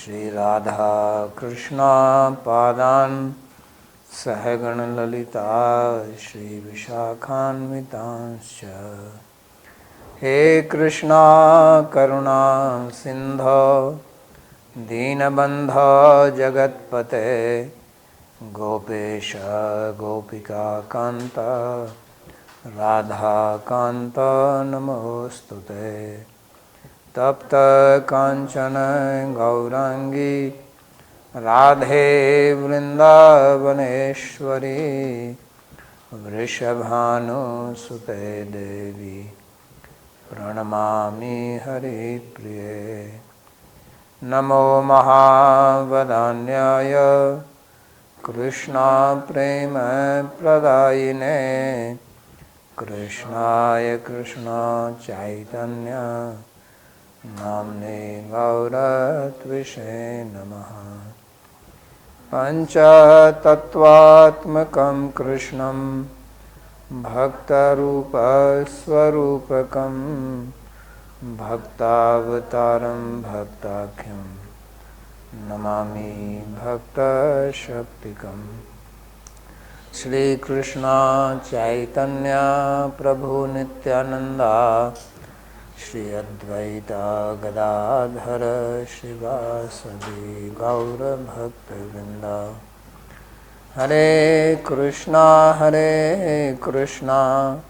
Shri Radha Krishna Padan Sahagana Lalita Shri Vishakhanvitanscha He Krishna Karuna Sindho Deenabandha Jagatpate Gopesha Gopika Kanta Radha Kanta Namostute Tapta Kanchana Gaurangi Radhe Vrindavaneshwari Vrishabhanu Sute Devi Pranamami Hari Priye Namo Mahavadanyaya Krishna Prema Pradayine Krishnaya Krishna Chaitanya Namne Gauratvishe Namaha Pancha Tattvatmakam Krishnam Bhakta Rupa Swarupakam Bhaktavataram Bhaktakham Namami Bhakta Shaktikam Shri Krishna Chaitanya Prabhu Nityananda Shri Advaita Gadadhara Shivasadi Gaura Bhakta Vrinda Hare Krishna Krishna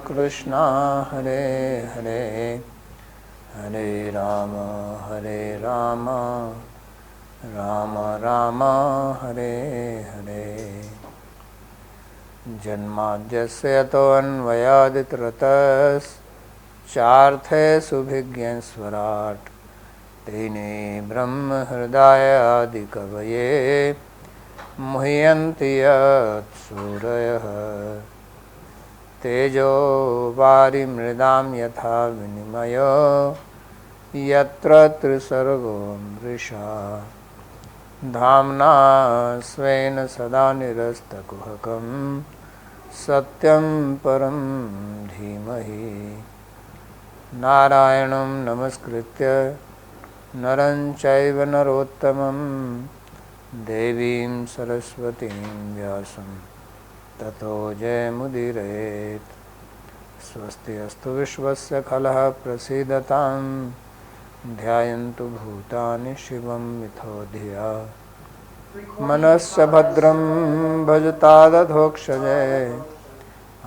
Krishna Hare Hare Hare Rama Rama Rama Hare Hare Janmadhyasya to anvayaditaratas Charthe subhigyan swarat Tene brahma hridaya adikavaye Muhyanti yat surayah Tejo vari mridam yatha vinimayo Yatra trisargo mrisha Dhamna svena sada nirasta kuhakam Satyam param dhimahi Narayanam namaskritya Naran chaiva narottamam Devim saraswatim vyasam Tato jayamudiret Swasti astu vishvasya khalaha prasidatam Dhyayantu bhutani shivam mithodhya Manasya bhadram bhajatada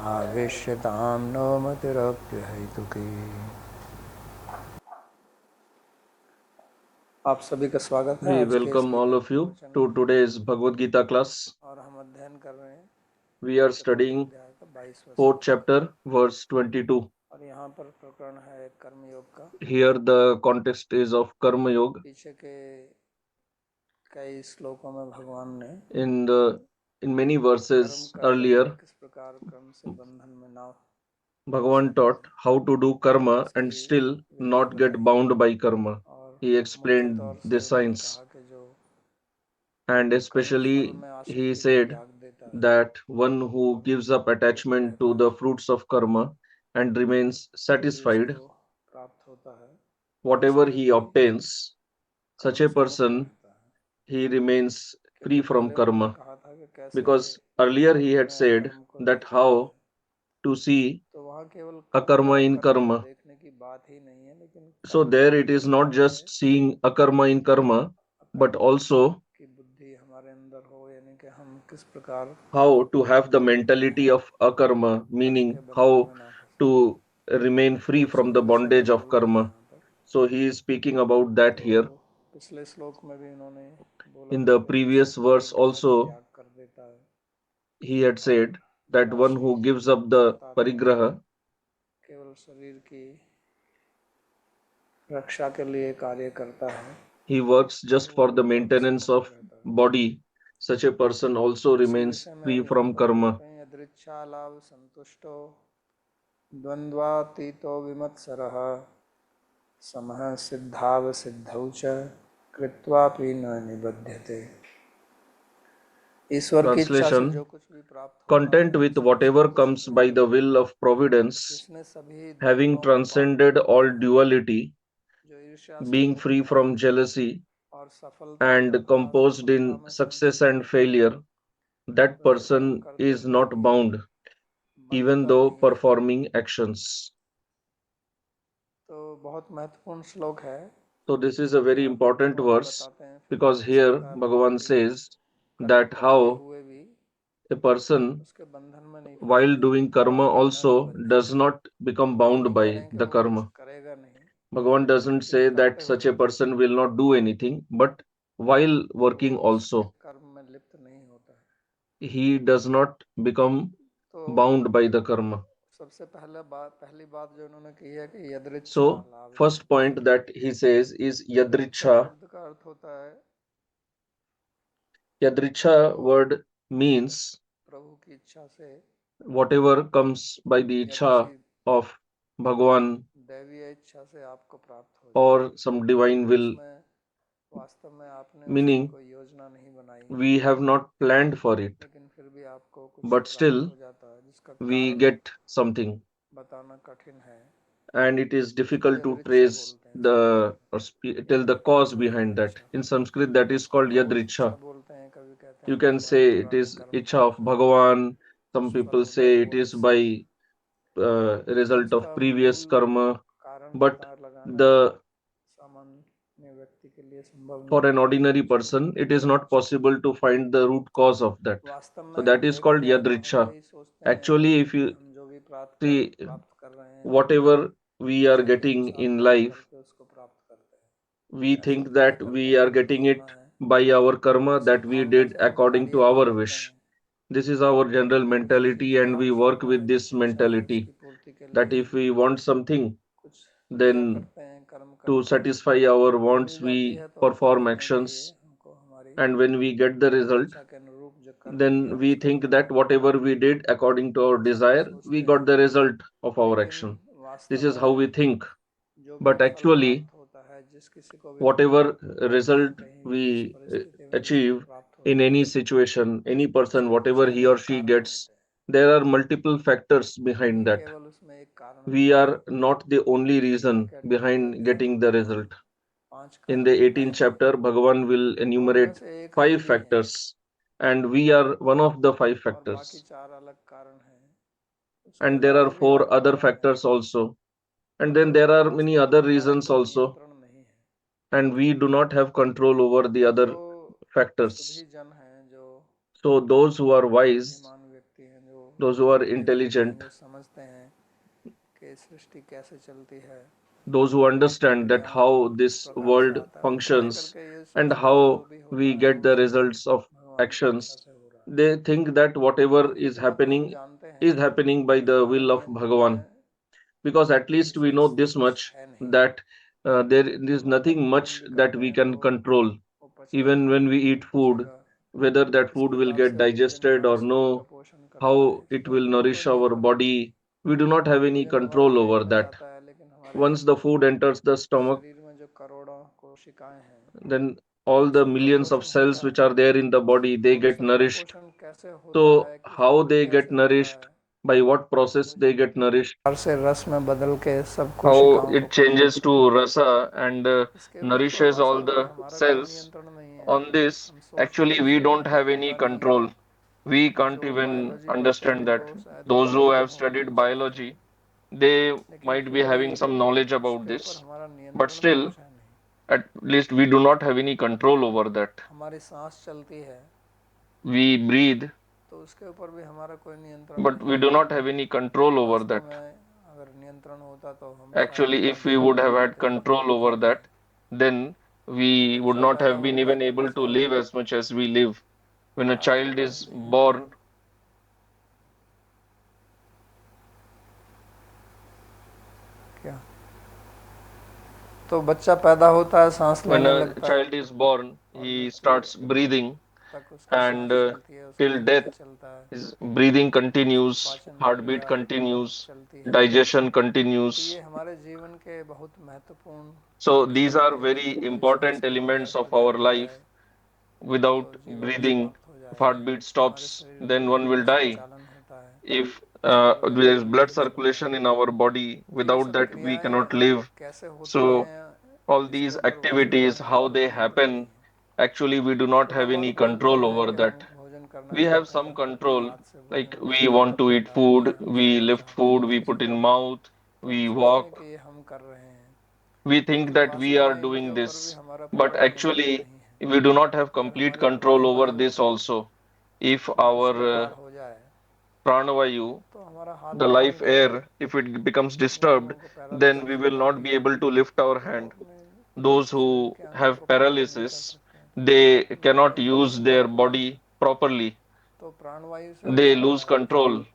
Avishyatam no matirapya heituki आप सभी का स्वागत है। We welcome all of you to today's Bhagavad Gita class. और हम अध्ययन कर रहे हैं We are studying 4th chapter, verse 22. और यहाँ पर प्रकरण है कर्मयोग का। Here the context is of Karma Yoga. पीछे के कई श्लोकों में भगवान ने In many verses earlier, किस प्रकार कर्म से बंधन में ना Bhagavan taught how to do karma and still not get bound by karma. He explained the science, and especially he said that one who gives up attachment to the fruits of karma and remains satisfied, whatever he obtains, such a person, he remains free from karma. Because earlier he had said that how to see akarma in karma. So there it is not just seeing akarma in karma, but also how to have the mentality of akarma, meaning how to remain free from the bondage of karma. So he is speaking about that here. In the previous verse also, he had said that one who gives up the parigraha, he works just for the maintenance of body. Such a person also remains free from karma. Samah siddhava siddhaucha kritvapi na nibadhyate. Translation: content with whatever comes by the will of providence, having transcended all duality, being free from jealousy, and composed in success and failure, that person is not bound, even though performing actions. तो बहुत महत्वपूर्ण श्लोक है। So, this is a very यहाँ पे important भगवान verse बताते हैं फिर because किस here प्रकार Bhagavan व्यक्ति says कर्म that करते how हुए भी a person, उसके बंधन में नहीं while फंसता, doing karma, कर्म बंधन नहीं also बनते। does not become ये bound नहीं कह रहे by हैं कि the वो कुछ karma. करेगा नहीं, Bhagavan doesn't लेकिन say करते that such हुए a भी person will not do anything, but while working वो उसके also, कर्म में लिप्त नहीं होता है। he does not become तो bound by the karma. सबसे पहली बात जो उन्होंने की है कि यदृच्छा So, लाभ first point that he says is यदृच्छा yadricha. शब्द का अर्थ होता है Yadricha word means प्रभु की इच्छा से whatever comes by the या किसी icha of Bhagwan दैवीय इच्छा से आपको प्राप्त हो जाए, or some divine will, उसमें वास्तव में आपने उसकी meaning कोई योजना नहीं बनाई, we have not planned for it, लेकिन फिर भी आपको कुछ but प्राप्त still हो जाता है जिसका we कारण get something. बताना कठिन है। And it is उसको difficult to यदृच्छा trace बोलते हैं the or tell the Hindi का cause अर्थ है behind that. यदृच्छा, In Sanskrit, that is उसको called भगवत इच्छा yadricha. बोलते हैं, कभी कहते You हैं can भगवान say it द्वारा is कर्म icha किया of है, Bhagavan. Some कुछ people फलोदय say it हो is जिससे, by result of उसका previous मूल karma. कारण But पता लगाना the सामान्य व्यक्ति के लिए संभव for नहीं an है, ordinary उसको person, नहीं it is पता not हो सकता। possible to find the root cause of that. वास्तव So में that is देखा called जाए तो हम yadricha. यही सोचते हैं Actually, if कि you हम जो भी see प्राप्त कर रहे हैं whatever we are सही getting अनुसार in कर्म life, करके उसको प्राप्त करते हैं, we ऐसा think नहीं that करते we हैं are कि getting भावना it है, by our karma इसी that we भावना did से हम according to कार्य भी our करते wish. हैं This is our कि general हमें कुछ चीज mentality, and we प्राप्त work करना है, with this जिसकी इच्छा है mentality उसकी पूर्ति के that लिए if we want something, कुछ क्रिया then करते हैं, कर्म to करते हैं, satisfy our वो wants, मिल जाती we है तो फल perform देने के लिए actions, हमको हमारी and when we get the result, इच्छा के अनुरूप जो कर्म किया then we उसका think that परिणाम मिलता whatever है, we did according to our ऐसा हम desire, we सोचते got हैं। the result of our लेकिन action. This वास्तव is how में we think. जो भी But फल actually, प्राप्त होता है, जिस किसी को भी whatever कहीं result कहीं भी जिस we परिस्थिति में भी फल achieve प्राप्त in होता any है situation, any person, उसके whatever पीछे he or अनेक she कारण gets, होते हैं, there are multiple factors behind नहीं that. केवल उसमें एक कारण We होता है। are not the only Gita reason के 18वें behind अध्याय getting में the भगवान result. 5 In कारण the बताए 18th हैं, chapter, Bhagavan will तो उनमें enumerate से एक हम 5 भी हैं factors, and we are one of the 5 और बाकी factors. 4 अलग कारण हैं, उसके And there are अलावा भी 4 अलग other कारण हैं factors also. And then जो there are many वास्तव में other हमारा reasons कोई also. नियंत्रण नहीं है। And we do not have control over the जो other सुधि factors. जन हैं, जो So those who are wise, बुद्धिमान व्यक्ति हैं, जो those who are पढ़े लिखे हैं, intelligent, जो समझते हैं कि सृष्टि कैसे चलती है, those who understand that परिणाम how किस this प्रकार से world आता है, वो पढ़ाई functions करके ये and सोचते हैं जो how भी we होता है get वो the सब results of भगवान की इच्छा actions, से हो रहा है। they think that whatever तो is इतना तो हम जानते हैं happening by कि the हमारे will of नियंत्रण Bhagavan. में Because at least we know wishes this कुछ much है नहीं, that there is केवल nothing भक्त कर्म much भी that करते we हैं can तो control. वो पचेगा Even when we नहीं eat food, पचेगा, whether that किस food will प्रकार get से भोजन digested हमारे or शरीर का no, पोषण करता है, how it इसका will nourish कोई our नियंत्रण नहीं है। body, we do not have any भोजन हमारे control पेट over में that. जाता है, लेकिन हमारे Once the food enters the stomach, शरीर में जो करोड़ों कोशिकाएं हैं then all उन the सबका millions of पोषण cells होता which है, are there in the body, तो they उन get सबका nourished. पोषण कैसे होता So है, किस how they प्रक्रिया get से होता nourished, है, by what वो process they भोजन get nourished, प्रकार से रस में बदल के सब how कोशिकाओं को it changes पोषित to करता है, rasa and इसके ऊपर तो nourishes all वास्तव में the हमारा कोई cells. नियंत्रण नहीं है। On this, हम सोचते actually, हैं we कि don't हमको have any पता नहीं है, control. We can't जो even बायोलॉजी पढ़ते understand हैं that. तो शायद Those who वैज्ञानिक have होंगे studied कुछ ज्ञानी, biology, they लेकिन might be फिर भी having some knowledge about उसके ऊपर this, हमारा but नियंत्रण भी still, कुछ है नहीं। at least we do not have any control over that. हमारी सांस चलती है We breathe, तो उसके ऊपर भी हमारा कोई नियंत्रण but नहीं we है। do not have any control over वास्तव that. में अगर नियंत्रण होता तो हम शायद Actually, इतना if we जीवन would जी have had पाते control भी over नहीं। that, then we would बच्चा not पैदा have been होता है even तो able to कैसे live होता है, as much as we live. When a आपको child याद is नहीं है born, क्या? तो बच्चा पैदा होता है, सांस when लेने a लगता है child is born, और he मृत्यु starts breathing, तक उसकी and सांस चलती है, उसका till death, हृदय चलता है, his breathing उसकी continues, पाचन heartbeat क्रिया continues, चलती है। digestion तो continues. ये हमारे जीवन के बहुत महत्वपूर्ण So these घटक are हैं, very जिनको कोई सांस important के बगैर elements of अगर our रुक life. जाए तो Without जीवन breathing, समाप्त हो if जाएगा। heartbeat हमारे stops, शरीर में then जो one भी will die. संचालन होता है If उसके बगैर there is हम blood नहीं जी सकते circulation हैं। in our body, तो ये वithout सब that we क्रियाएं cannot live. कैसे होती So हैं all these activities, how they happen, actually we do not have any control over that. We have some control, like we want to eat food, we lift food, we put in mouth, तो हम we सोचते हैं walk, कि ये हम कर रहे हैं, we think लेकिन that we are वास्तव में doing इनके ऊपर भी this, हमारा but पूरा नियंत्रण actually नहीं है। we do not have अगर complete हमारी control over प्राणवायु this also. If नस our के पार हो जाए pranavayu, तो हमारा हाथ the पैर नहीं life चलता, air, if it becomes Jin disturbed, लोगों को then पैरालिसिस we हो will not जाती be है able to lift our तो वो hand. अपने Those शरीर who के अंगों have को प्रयोग नहीं कर paralysis, सकते हैं, तो they उनका cannot लाभ use नहीं their होता। body properly. तो प्राणवायु से They क्या lose होता है, control.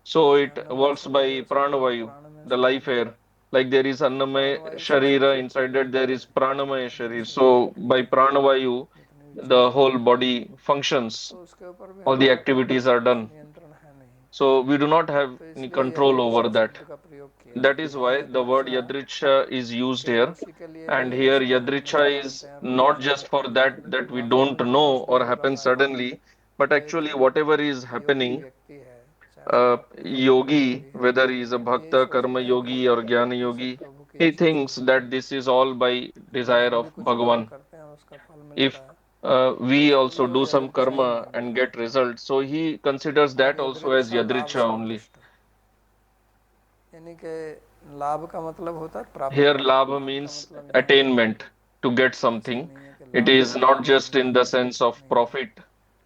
So जैसे it अन्नमय works शरीर है by उसके अंदर pranavayu, प्राण में the शरीर life है, air. Like there is तो annamaya प्राणवायु से sharira, सबसे inside पहले that there is pranamaya अपने sharir. शरीर की So by क्रिया pranavayu, जितनी भी the चीज़ें whole हैं, body functions, तो उसके ऊपर भी all the हमारा activities are कुछ done. नियंत्रण है नहीं। So we do not have तो any इसलिए control over यदृच्छा that. शब्द का प्रयोग किया That is यहाँ why the word यदृच्छा yadricha is used केवल here. उसी के लिए And नहीं है here जिसको हम नहीं yadricha जानते is हैं, not rose just for that यानी कि that we don't वास्तव में जो know कुछ भी or हो happen रहा है, suddenly, but जो एक actually whatever is Yogi happening, व्यक्ति है, चाहे वो भक्ति है कर्म yogi, योगी है, whether he is a वो यही bhakta, karma सोचता है yogi or jnana कि ये सब yogi, प्रभु की he इच्छा से thinks हो रहा that है। this is all by जब desire हम of भी कुछ कर्म Bhagavan. करते हैं उसका फल If मिलता है, तो we उसको भी also वो do some यदृच्छा he karma and मानता है। get results, so he considers और that also as यदृच्छा लाभ yadricha only. संतुष्ट, यानी कि लाभ का मतलब होता है प्राप्त Here, करना, labha लाभ का means मतलब यहाँ attainment, to get ऐसा something. नहीं है कि It लाभ is का not मतलब just in the हानि sense of नहीं, profit.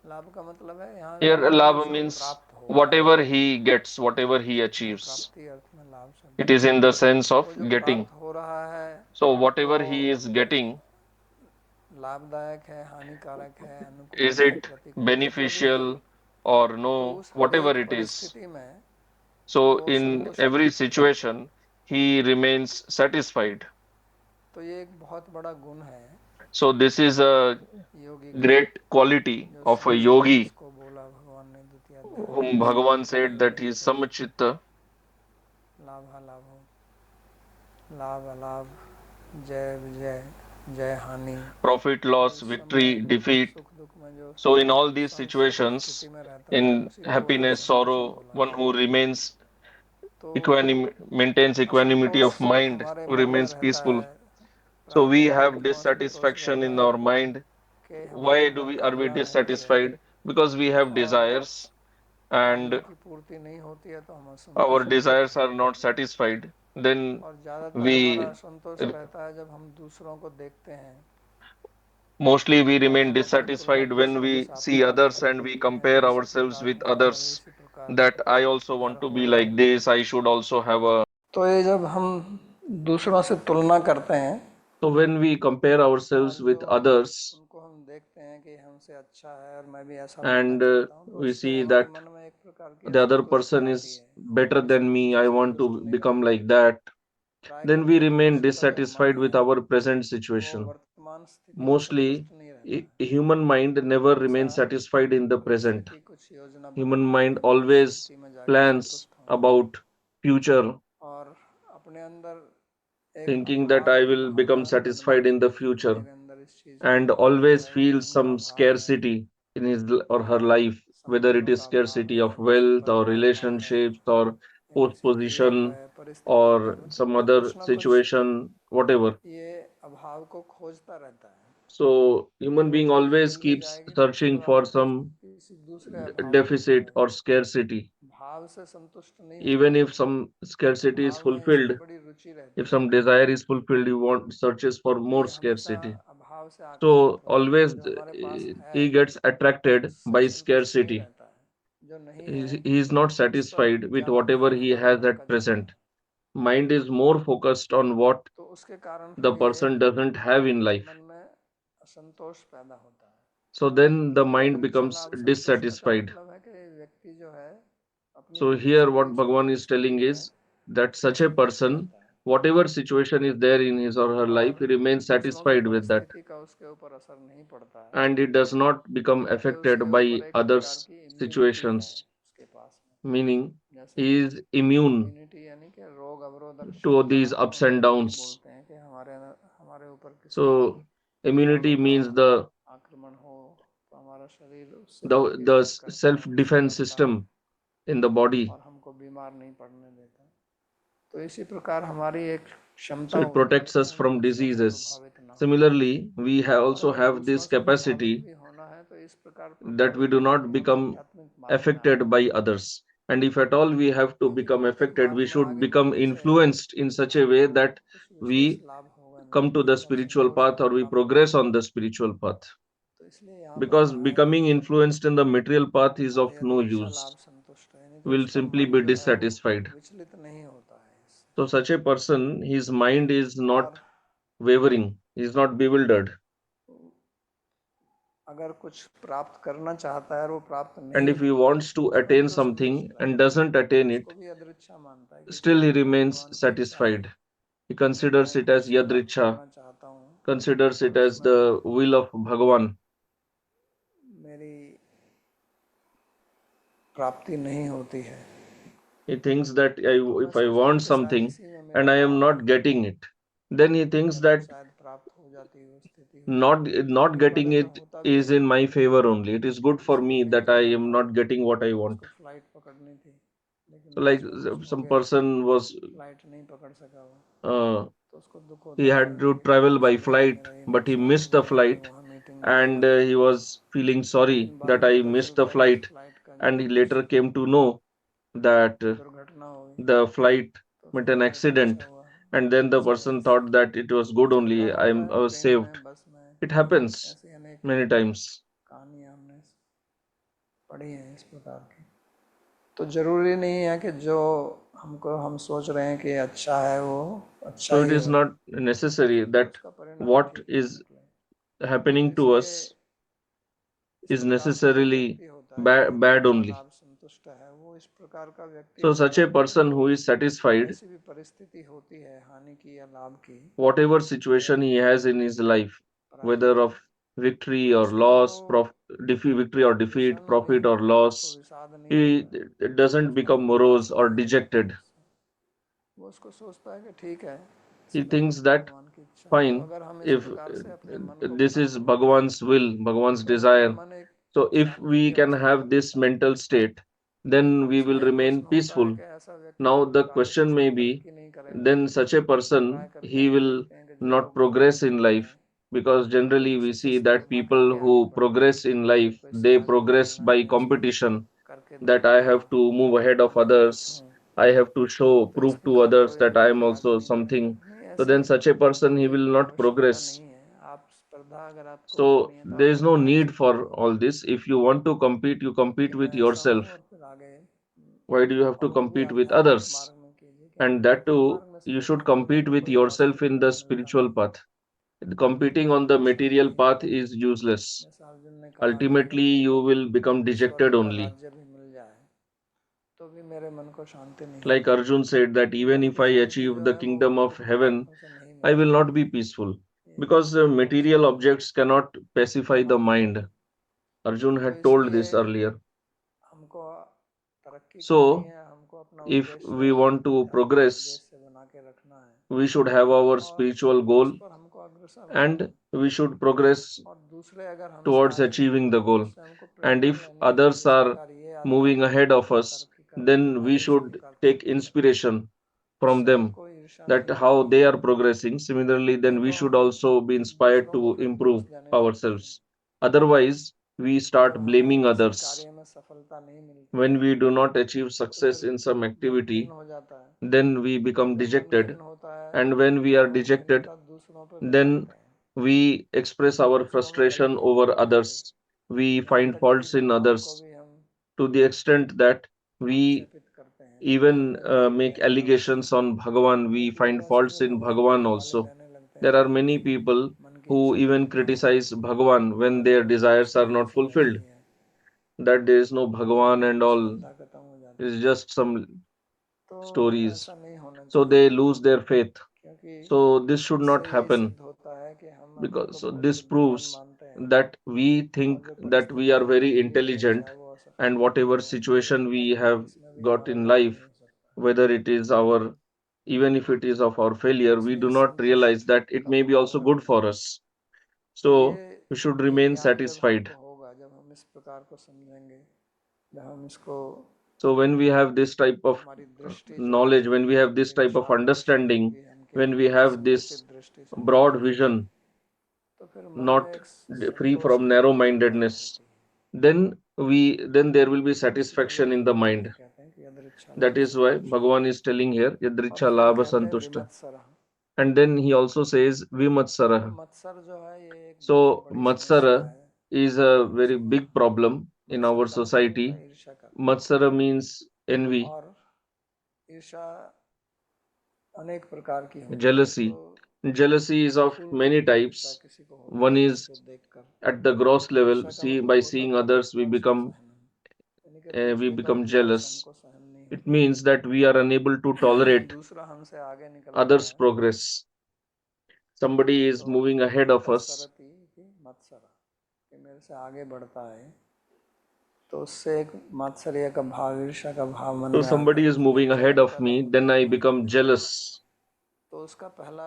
लाभ का मतलब है यहाँ Here, जो labha उसको means प्राप्त हो, whatever he gets, whatever he achieves. प्राप्ति अर्थ में लाभ It शब्द is है। in the sense of वो जो getting. प्राप्त हो रहा है So, वो whatever he is getting, लाभदायक है, हानिकारक है, अनुकूल is है, it प्रतिकूल है, जो भी है, beneficial or तो no, उस हर whatever एक it is. परिस्थिति में So, वो in संतुष्ट every रहता है। situation, he remains satisfied. तो ये एक बहुत बड़ा गुण है So, this is a योगी का, great quality जो of a समचित्त yogi, जिसको बोला भगवान ने द्वितीय अध्याय में, whom Bhagavan said that he is समचित्त samachitta. लाभालाभो, लाभ अलाभ, जय विजय, जय हानि, Profit, हर loss, समय victory, defeat. सुख दुख में जो So, in all these समशीत स्थिति situations, में रहता है in उसी को यहाँ happiness, संतुष्ट sorrow, बोला one गया। who remains तो maintains equanimity असंतोष of mind, हमारे who मन में remains रहता peaceful. है, So, we प्राकृतिक have रूप में असंतोष dissatisfaction रहता in है our mind. कि हमारी Why are we महत्वाकांक्षा रहती है, dissatisfied? Because we have और desires कामना and की पूर्ति नहीं होती है तो हम our असंतुष्ट रहते desires हैं। are not satisfied. Then और ज़्यादातर हमारा we असंतोष रहता है जब हम दूसरों को देखते हैं mostly we और remain हम अपनी तुलना dissatisfied when दूसरों के we साथ see करते others हैं। and we मैं भी compare इसी ourselves प्रकार with हूँ, मैं भी others, इसी प्रकार that I also इधर want to हूँ, be उधर like हूँ। this, I should also have a. तो ये जब हम दूसरों से तुलना करते हैं So when we compare ourselves और with जो others उनको हम देखते हैं कि हमसे अच्छा है और मैं भी ऐसा बनना and चाहता हूँ, तो we उससे see हमारे that मन में एक प्रकार की the other असंतुष्टि person आती is है, better than जिसमें me, किसी I want संतुष्ट to नहीं become होता। like that, प्राय then we करके remain मनुष्य का जो मन dissatisfied with है our present वो situation. वर्तमान स्थिति में Mostly, संतुष्ट नहीं रहता है, human mind never हमेशा remains satisfied in the present. भविष्य की कुछ योजना Human बनाता है mind कि मैं इस always स्थिति में जाके plans संतुष्ट होऊंगा, about future, और अपने अंदर एक thinking that अभाव I की will भावना become जन्मा satisfied in the लेता है कि future, मेरे अंदर इस चीज़ की and कमी always है, feels धन का some अभाव है, scarcity in his or her life, whether it संबंधों is का अभाव scarcity है, of wealth पद or का अभाव है, relationships or या post किसी क्रिया position पर परिस्थिति or पर some other कुछ ना कुछ situation, whatever. ये अभाव को खोजता रहता है। So जब human वो being चीज़ always मिल भी keeps जाएगी तो फिर searching वह for some किसी दूसरे अभाव को deficit ढूंढेगा, or scarcity. भाव से संतुष्ट नहीं होता, Even if some scarcity is भाव में इसकी fulfilled, बड़ी रुचि रहती if है some desire is fulfilled, you want searches for कि more ये हमेशा scarcity. अभाव से So आकर्षित होता है, always जो हमारे पास है he gets attracted उससे by संतुष्ट नहीं scarcity. रहता है, जो नहीं है He is not उस पर satisfied with ज़्यादा whatever ध्यान he हमारे has मन का at जाता present. है। Mind is more focused on what तो उसके कारण the फिर ये person doesn't have in life. मन में असंतोष पैदा होता है। So then the तो mind यदृच्छा becomes लाभ संतुष्ट का dissatisfied. मतलब है कि व्यक्ति जो है अपनी So जो here what शरीर Bhagavan is स्थिति telling है is that such a उससे खुश person, रहता है, whatever situation is there in his or her life, और he remains दूसरों की satisfied with that. परिस्थिति का उसके ऊपर असर नहीं पड़ता है, And it does not become क्योंकि उसके affected ऊपर by एक प्रकार others' की इम्यूनिटी है situations, उसके पास में। meaning जैसे he is immune इम्यूनिटी यानी कि रोग अवरोधक to क्षमता these को ups हम and इम्यूनिटी downs. बोलते हैं कि हमारे हमारे ऊपर किसी So रोगाणु immunity का means the आक्रमण हो तो हमारा शरीर उससे the the प्रतिरोध करता है, self उससे defense लड़ता है system in the body. और हमको बीमार नहीं पड़ने देता। तो इसी प्रकार हमारी एक क्षमता So it होती है protects कि us हम from दूसरों से diseases. प्रभावित ना हो। Similarly, we और also अगर have दूसरों this से प्रभावित capacity भी होना है तो इस प्रकार that we प्रभावित do हो not कि हम become आध्यात्मिक मार्ग में आ affected जाएं। by others. And if at all we have to क्योंकि become भौतिक affected, मार्ग we में should आगे become बढ़ने से influenced in such a way that कुछ विशेष we लाभ होगा नहीं, come to the केवल spiritual संतोष path को or we प्राप्त progress होगा। on the spiritual path. तो इसलिए यहाँ पर Because कहा है कि becoming influenced in the material path is of no यदृच्छा लाभ use. संतुष्ट है, यानी कि Will उसका simply मन be जो है वो dissatisfied. विचलित नहीं होता है इससे। So such a person, his mind is not और wavering, he is not bewildered. अगर कुछ प्राप्त करना चाहता है और वो प्राप्त And नहीं if he होता है wants to तो भी attain वो something संतुष्ट and रहता doesn't attain है, it, उसको भी यदृच्छा मानता है कि still he ठीक है, remains भगवान की इच्छा है, satisfied. He considers मैं it as कुछ प्राप्त yadricha, करना चाहता हूँ considers और it as उसमें the will of Bhagavan. मेरी प्राप्ति नहीं होती है He thinks that तो मैं if I सोचता हूँ want कि शायद something इसी में मेरा and I am लाभ है, not getting it, then he thinks अगर वो that शायद प्राप्त हो जाती है, वो स्थिति हो not जाती। not कई बार getting ऐसा it होता भी is है in my favor only. It is good कि for जिसको me कहीं that I जाना am था, not getting what I want. उसको फ्लाइट पकड़नी थी, So लेकिन like बीच में कुछ हो some गया, person was फ्लाइट नहीं पकड़ सका वो, uh, तो उसको दुख he होता है had to कि travel भगवान by से यार flight, मेरा ये but he नुकसान हो missed the गया, मैंने flight, वहाँ मीटिंग में and जाना था। he was feeling sorry लेकिन बाद that में I पता missed the चलता है कि उस flight, फ्लाइट का and he जो later came to know that दुर्घटना हो गई, the flight तो met उसको an बहुत अच्छा accident, हुआ, and then the अच्छा person thought that it was good अच्छा लगा only. होता I है was ट्रेन saved. में, बस में। It happens ऐसी अनेक many times. कहानियाँ हमने पढ़ी हैं इस प्रकार की। तो जरूरी नहीं है कि जो हम सोच रहे हैं कि अच्छा है वो अच्छा So it ही is हो, not हो necessary सकता है that उसका परिणाम what ठीक ना is निकले। happening तो to इसलिए us इस is प्रकार का जो necessarily व्यक्ति होता है जो bad यदृच्छा only. लाभ संतुष्ट है, वो इस प्रकार का व्यक्ति So such होता a है कि person who is satisfied, कैसी भी परिस्थिति होती है हानि की या लाभ की, whatever situation he has in his life, पराजय whether की, of victory तो or उसमें वो loss, defeat, victory or defeat, विषण्ण नहीं profit or होता है, उसको loss, विषाद नहीं he होता है, doesn't उसका become मन morose उदास or नहीं होता है dejected. उससे। वो उसको सोचता है कि ठीक है, He चलो thinks that भगवान की इच्छा है। तो fine, अगर हम इस if प्रकार से अपने मन को this बना is लें Bhagwan's will, Bhagwan's तो हमारा desire. मन एक So if शांति की we can अवस्था have में this रहता है। mental state, then अब we will इसमें एक remain प्रश्न होता है peaceful. कि ऐसा व्यक्ति Now तो the आगे question कुछ भी may be, तरक्की नहीं करेगा। then such a try person, करते he हैं, will देखते हैं कि जो not लोग बहुत progress in ऊपर हैं life, because generally we उसी से see that स्पर्धा people करके आगे who बढ़ते हैं progress in कि life, कोई they सामाजिक progress योजना by है, इसको competition, करके that I दिखाऊं, have to move ahead of मैं भी कुछ others. हूँ। I have to show, तो इस prove to प्रकार others कोई that I am व्यक्ति आगे also नहीं बढ़ेगा। something. नहीं, So ऐसी then such a person, he कोई will not आवश्यकता progress. नहीं है। आप स्पर्धा अगर आपको So करनी है तो there आप is no अपने आप से need for करिए all this. If you want to compete, you कि compete मैं with ऐसा हूँ, yourself. और फिर आगे Why do you have to और वो भी compete with आध्यात्मिक others? मार्ग में कीजिए कि And that आध्यात्मिक too, मार्ग में you सफलता should मिलने compete का with कोई yourself वास्तविक in the फल मिलता spiritual नहीं है। path. Competing कोई on the पुरस्कार material नहीं path मिलता। is useless. जैसा अर्जुन ने कहा कि अगर Ultimately, मुझे you will become स्वर्ग dejected का only. राज्य भी मिल जाए तो भी मेरे मन को शांति नहीं Like होगी। Arjun said, that even मन if की I शांति achieve जो the है वो kingdom of भौतिक heaven, पदार्थों से नहीं I will मिलती है। not be peaceful, ये because अनुभव से material हम objects cannot pacify the मानते हैं। mind. Arjun तो had told इसलिए this earlier. हमको तरक्की करनी So, है, हमको अपना if उद्देश्य we want to आध्यात्मिक progress, उद्देश्य बना के रखना है we should have our और spiritual उस goal पर हमको अग्रसर होना and है। we should progress और दूसरे अगर हमसे towards आगे हैं achieving the तो goal. उससे हमको And प्रेरणा if लेनी है कि others जिस are प्रकार ये moving आध्यात्मिक ahead मार्ग of में us, तरक्की कर रहे हैं, then मैं we भी इसी should प्रकार take तरक्की करूं। inspiration from उससे them, हमको ईर्ष्या that नहीं how होगी। they are progressing. Similarly, then नहीं we तो should हम also be inspired दूसरों को to भी दोष improve देने लगते हैं। ourselves. Otherwise, we जब start हमें blaming किसी others. कार्य में सफलता नहीं मिलती When है we do not achieve तो success फिर in some मन खिन्न activity, हो जाता है। then we और become जब मन dejected. खिन्न होता है And when we तो are हम dejected, खिन्नता दूसरों पर then दिखाते हैं, we express our दूसरों में frustration गलती over ढूंढते, others. We यहाँ find तक कि faults in भगवान को others भी हम to the extent that we आक्षेपित करते हैं, even उन्हें दोष make देने लगते हैं। allegations on Bhagavan. We एक लोग find ऐसे faults जो in भगवान के Bhagavan हवाले also. रहने लगते हैं There are जब many people मन की who इच्छा even पूरी ना हो, criticize Bhagavan when हमारी their जो desires are शुरू not से वैसी fulfilled, है, that there is no तो Bhagavan and उनकी all, श्रद्धा खत्म हो जाती is है। just some तो stories. ऐसा नहीं होना So चाहिए, they lose their faith. क्योंकि So this should इससे not यही happen, सिद्ध होता है कि हम अपने because को so बहुत this बुद्धिमान proves मानते हैं that we और think जो that we are परिस्थितियाँ very मिलेंगी फिर intelligent, चाहे वो and असफलता क्यों whatever ना हो, situation we have इसमें भी got हमारा in लाभ नहीं life, हो सकता। whether it is our, even if it is of our तो failure, we इसलिए do not संतुष्ट realize that it का may be भाव also good रखना for चाहिए। us. तो So we should ये remain ज्ञान जब satisfied. हमको होगा, जब हम इस प्रकार को समझेंगे, जब हम इसको So when we have this type of हमारी दृष्टि जो है knowledge, when we have this एक type of विशाल दृष्टि understanding, होगी, हम when we have this broad vision, not free from narrow mindedness, then there will be satisfaction in the mind. That is why Bhagavan is telling here yadricha labha santushta. And then he also says vimatsara. So matsara is a very big problem in our society. Matsara means envy, jealousy. Jealousy is of many types. One is at the gross level. See, by seeing others, we become jealous. It means that we are unable to tolerate others' progress. Somebody is moving ahead of us. तो उससे एक मात्सर्य का भाव, ईर्ष्या का भाव मन So में आता somebody है is कि moving ये ahead चमक of कर रहा me, है, then I मैं become नहीं। jealous. तो उसका पहला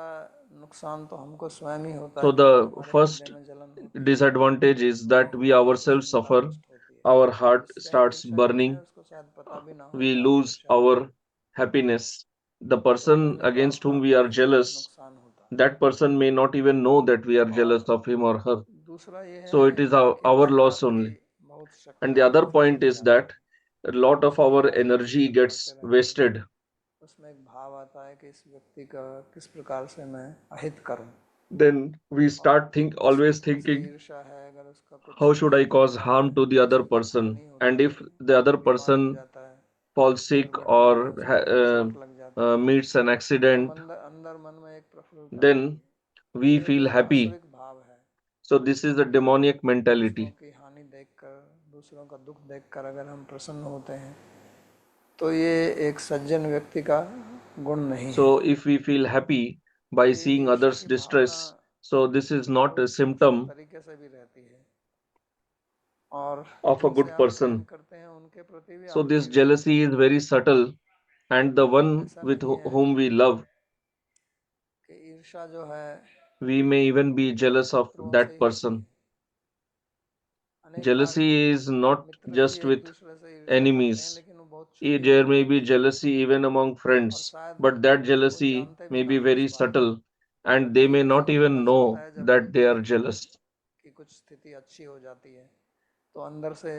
नुकसान तो हमको स्वयं ही होता So है कि the हमारे first हृदय में जलन होती है, disadvantage is that we ourselves चिंता suffer. रुष्ट होती है। Our heart जिससे हम starts ईर्ष्या करते हैं burning. उसको शायद पता भी ना हो We कि हम lose ईर्ष्या कर रहे हैं। our happiness. The तो person पहले बात against तो whom we are आपको ये jealous, नुकसान होता है। that person may not even know that we are jealous और of him or her. दूसरा ये So है it is कि our उसमें loss आपकी only. बहुत And the शक्तियाँ other नष्ट point चली is जाती that हैं। a lot of उसमें our आप energy करते gets रहते हैं। wasted. उसमें एक भाव आता है कि इस व्यक्ति का किस प्रकार से मैं अहित करूं, Then we और start जिस always व्यक्ति से thinking, ईर्ष्या है अगर उसका कुछ how should I cause होता harm है, to the other किसी को person? हानि होती And है, if the other कोई बीमार हो person जाता है, falls sick दुर्घटना or उसको कहीं चोट लग जाती है, meets an तो accident, अंदर अंदर मन में एक प्रफुल्लता then होती है। we ये feel कोई happy. आसुरिक भाव है So this is a कि demoniac दूसरों mentality. की हानि देखकर, दूसरों का दुख देखकर अगर हम प्रसन्न होते हैं तो ये एक सज्जन व्यक्ति का गुण नहीं है। So if we feel happy by ये seeing ईर्ष्या others' की distress, Bhavna so this is not a बहुत सूक्ष्म symptom तरीके से भी रहती है, और of a जिनसे good आप प्रेम person. करते हैं उनके प्रति भी So आपकी this ईर्ष्या jealousy होती is है। very subtle, and the one ऐसा with नहीं है whom we love, कि ईर्ष्या जो है we may even be jealous of शत्रुओं से that ही होती person. है। अनेक बार Jealousy is not मित्र भी just एक with दूसरे से ईर्ष्या करते हैं, enemies. लेकिन वो बहुत छुपी There हुई may be होती है, jealousy even among और friends, शायद but that वो jealousy जानते भी may ना be हो इस very बात को। subtle, and लेकिन they may ये not जब even पता know चलता है, जब that they are व्यक्ति jealous. की कुछ स्थिति अच्छी हो जाती है, तो अंदर से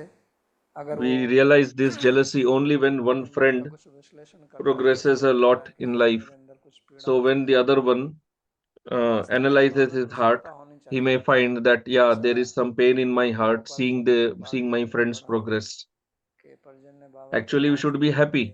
अगर वो We realize this jealousy only when one अपने मन का friend कुछ विश्लेषण करता है तो progresses उसको a लगता है lot कि in हाँ life. मेरे अंदर कुछ पीड़ा So चल when the रही है। other one तो इस तरह की analyzes भावना his heart, प्रसन्नता होनी he चाहिए। may find that yeah, ऐसा there is some pain in my heart Gopal Champu Gopal seeing ji my ने भी friend's पढ़ा progress. कि पर्जन्य बाबा के Actually, we 5 should be पुत्र थे, happy,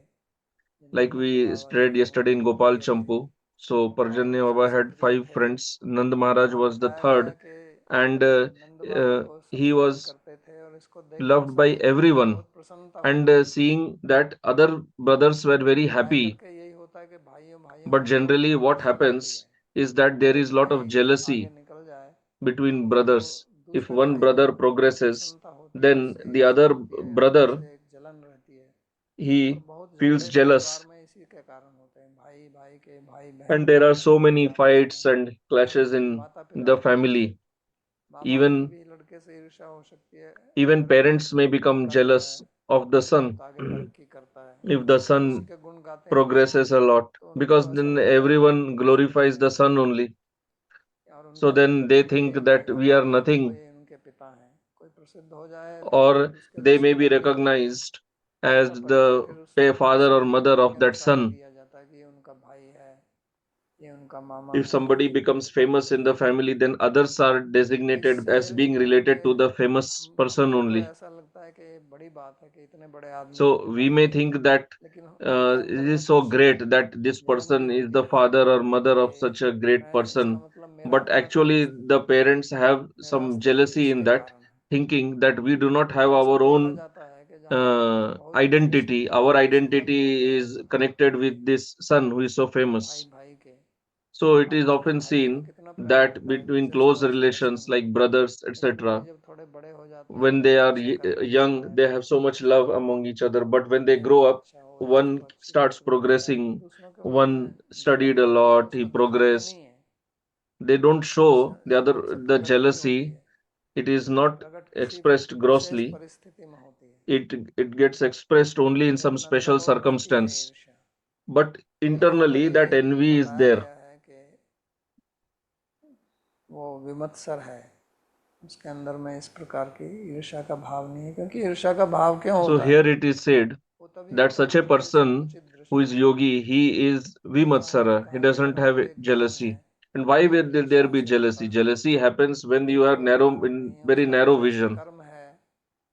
जिनमें like Madhu we Baba ji read बहुत yesterday in Gopal प्रिय थे, Champu. So और Parjanya Baba सबसे had प्रिय 5 थे। friends. Nand Maharaj वहाँ was the बताया गया third, कि and नंद बाबा को सब he प्रेम was करते थे, और इसको देखकर loved by सबको everyone. बहुत प्रसन्नता And होती थी। seeing that other brothers were very प्राय happy, करके यही होता है कि भाइयों भाइयों but में बहुत generally what ईर्ष्या रहती happens है। is that there अगर एक is lot of भाई आगे jealousy निकल जाए between तो brothers. If दूसरे one भाई को brother बहुत progresses, प्रसन्नता होती है, then उससे the ईर्ष्या other होती है, अंदर brother, से एक जलन रहती है। और he बहुत feels झगड़े परिवार jealous, में इसी के कारण होते हैं, भाई भाई के, भाई बहन and के there are so many आपस में, fights and बहन clashes in माता पिता the के बीच में। family. माँ बाप की Even भी लड़के से ईर्ष्या हो सकती है, even अगर वो parents may become लड़का जो है jealous of the son बहुत आगे तरक्की करता है, if the सब son उसके गुण गाते हैं, progresses a lot, तो because उनको ऐसा then लगता है कि ये everyone तो कुछ नहीं glorifies है, the son only. और So उनका then they ये think कहा that we जाता है are कि देखो nothing, ये उनके पिता हैं। कोई प्रसिद्ध हो जाए तो or उसके they may be रिश्तेदार भी आते हैं, recognized as उनका परिचय the फिर उस father or रिश्तेदार mother के of that अनुसार ही son. दिया जाता है कि ये उनका भाई है, ये उनका मामा If है। somebody becomes famous in the family, then others are तो designated इससे as being related to the famous person हमको तो only. ऐसा लगता है कि ये बड़ी बात है कि इतने बड़े आदमी So के we भाई may हैं, think that लेकिन उनके it अंदर में is so कुछ great that this जलन भी person is होती the है father or mother of कि such a great मैं, इसका person. मतलब मेरा But अपना कोई actually, the parents have मेरा some अस्तित्व jealousy in इसके that, कारण है। thinking that we do not have ऐसा our भी कहा own जाता है कि जहाँ बहुत identity. घनिष्ठता Our के संबंध होते identity हैं is connected with this son who is so भाई famous. भाई के, So it is आपस में often भाइयों में seen कितना प्रेम that होता है, between विशेष close तौर से बचपन relations में, like brothers, लेकिन भाई etc., जब थोड़े बड़े हो जाते हैं when तो they are ईर्ष्या करने लगता young, है they have so much love among each other. But when they कि grow इसको up, अच्छा हो या इसको one अच्छी starts नौकरी मिल जाए, तो progressing, दूसरों के मन में one जलन studied a होती है, lot, he उसको दिखाते progressed. नहीं है। They don't show the other, ईर्ष्या से the प्रकट नहीं होती jealousy. है, It is not प्रकट किसी expressed विशेष grossly. परिस्थिति में होती है। It gets expressed only in some लेकिन अंदर special और रहती है circumstance. ईर्ष्या। But तो यहाँ पर internally, that ये envy is बताया there. गया है कि विमत्सर है, उसके अंदर में इस प्रकार की ईर्ष्या का भाव नहीं है, क्योंकि ईर्ष्या का भाव क्यों So होता है? here it is said वो तभी that होता such a है जब person संकुचित who is दृष्टि, yogi, he is vimatsara, he doesn't have jealousy. And why will there be jealousy? Jealousy happens when you are narrow in very narrow vision, कर्म है,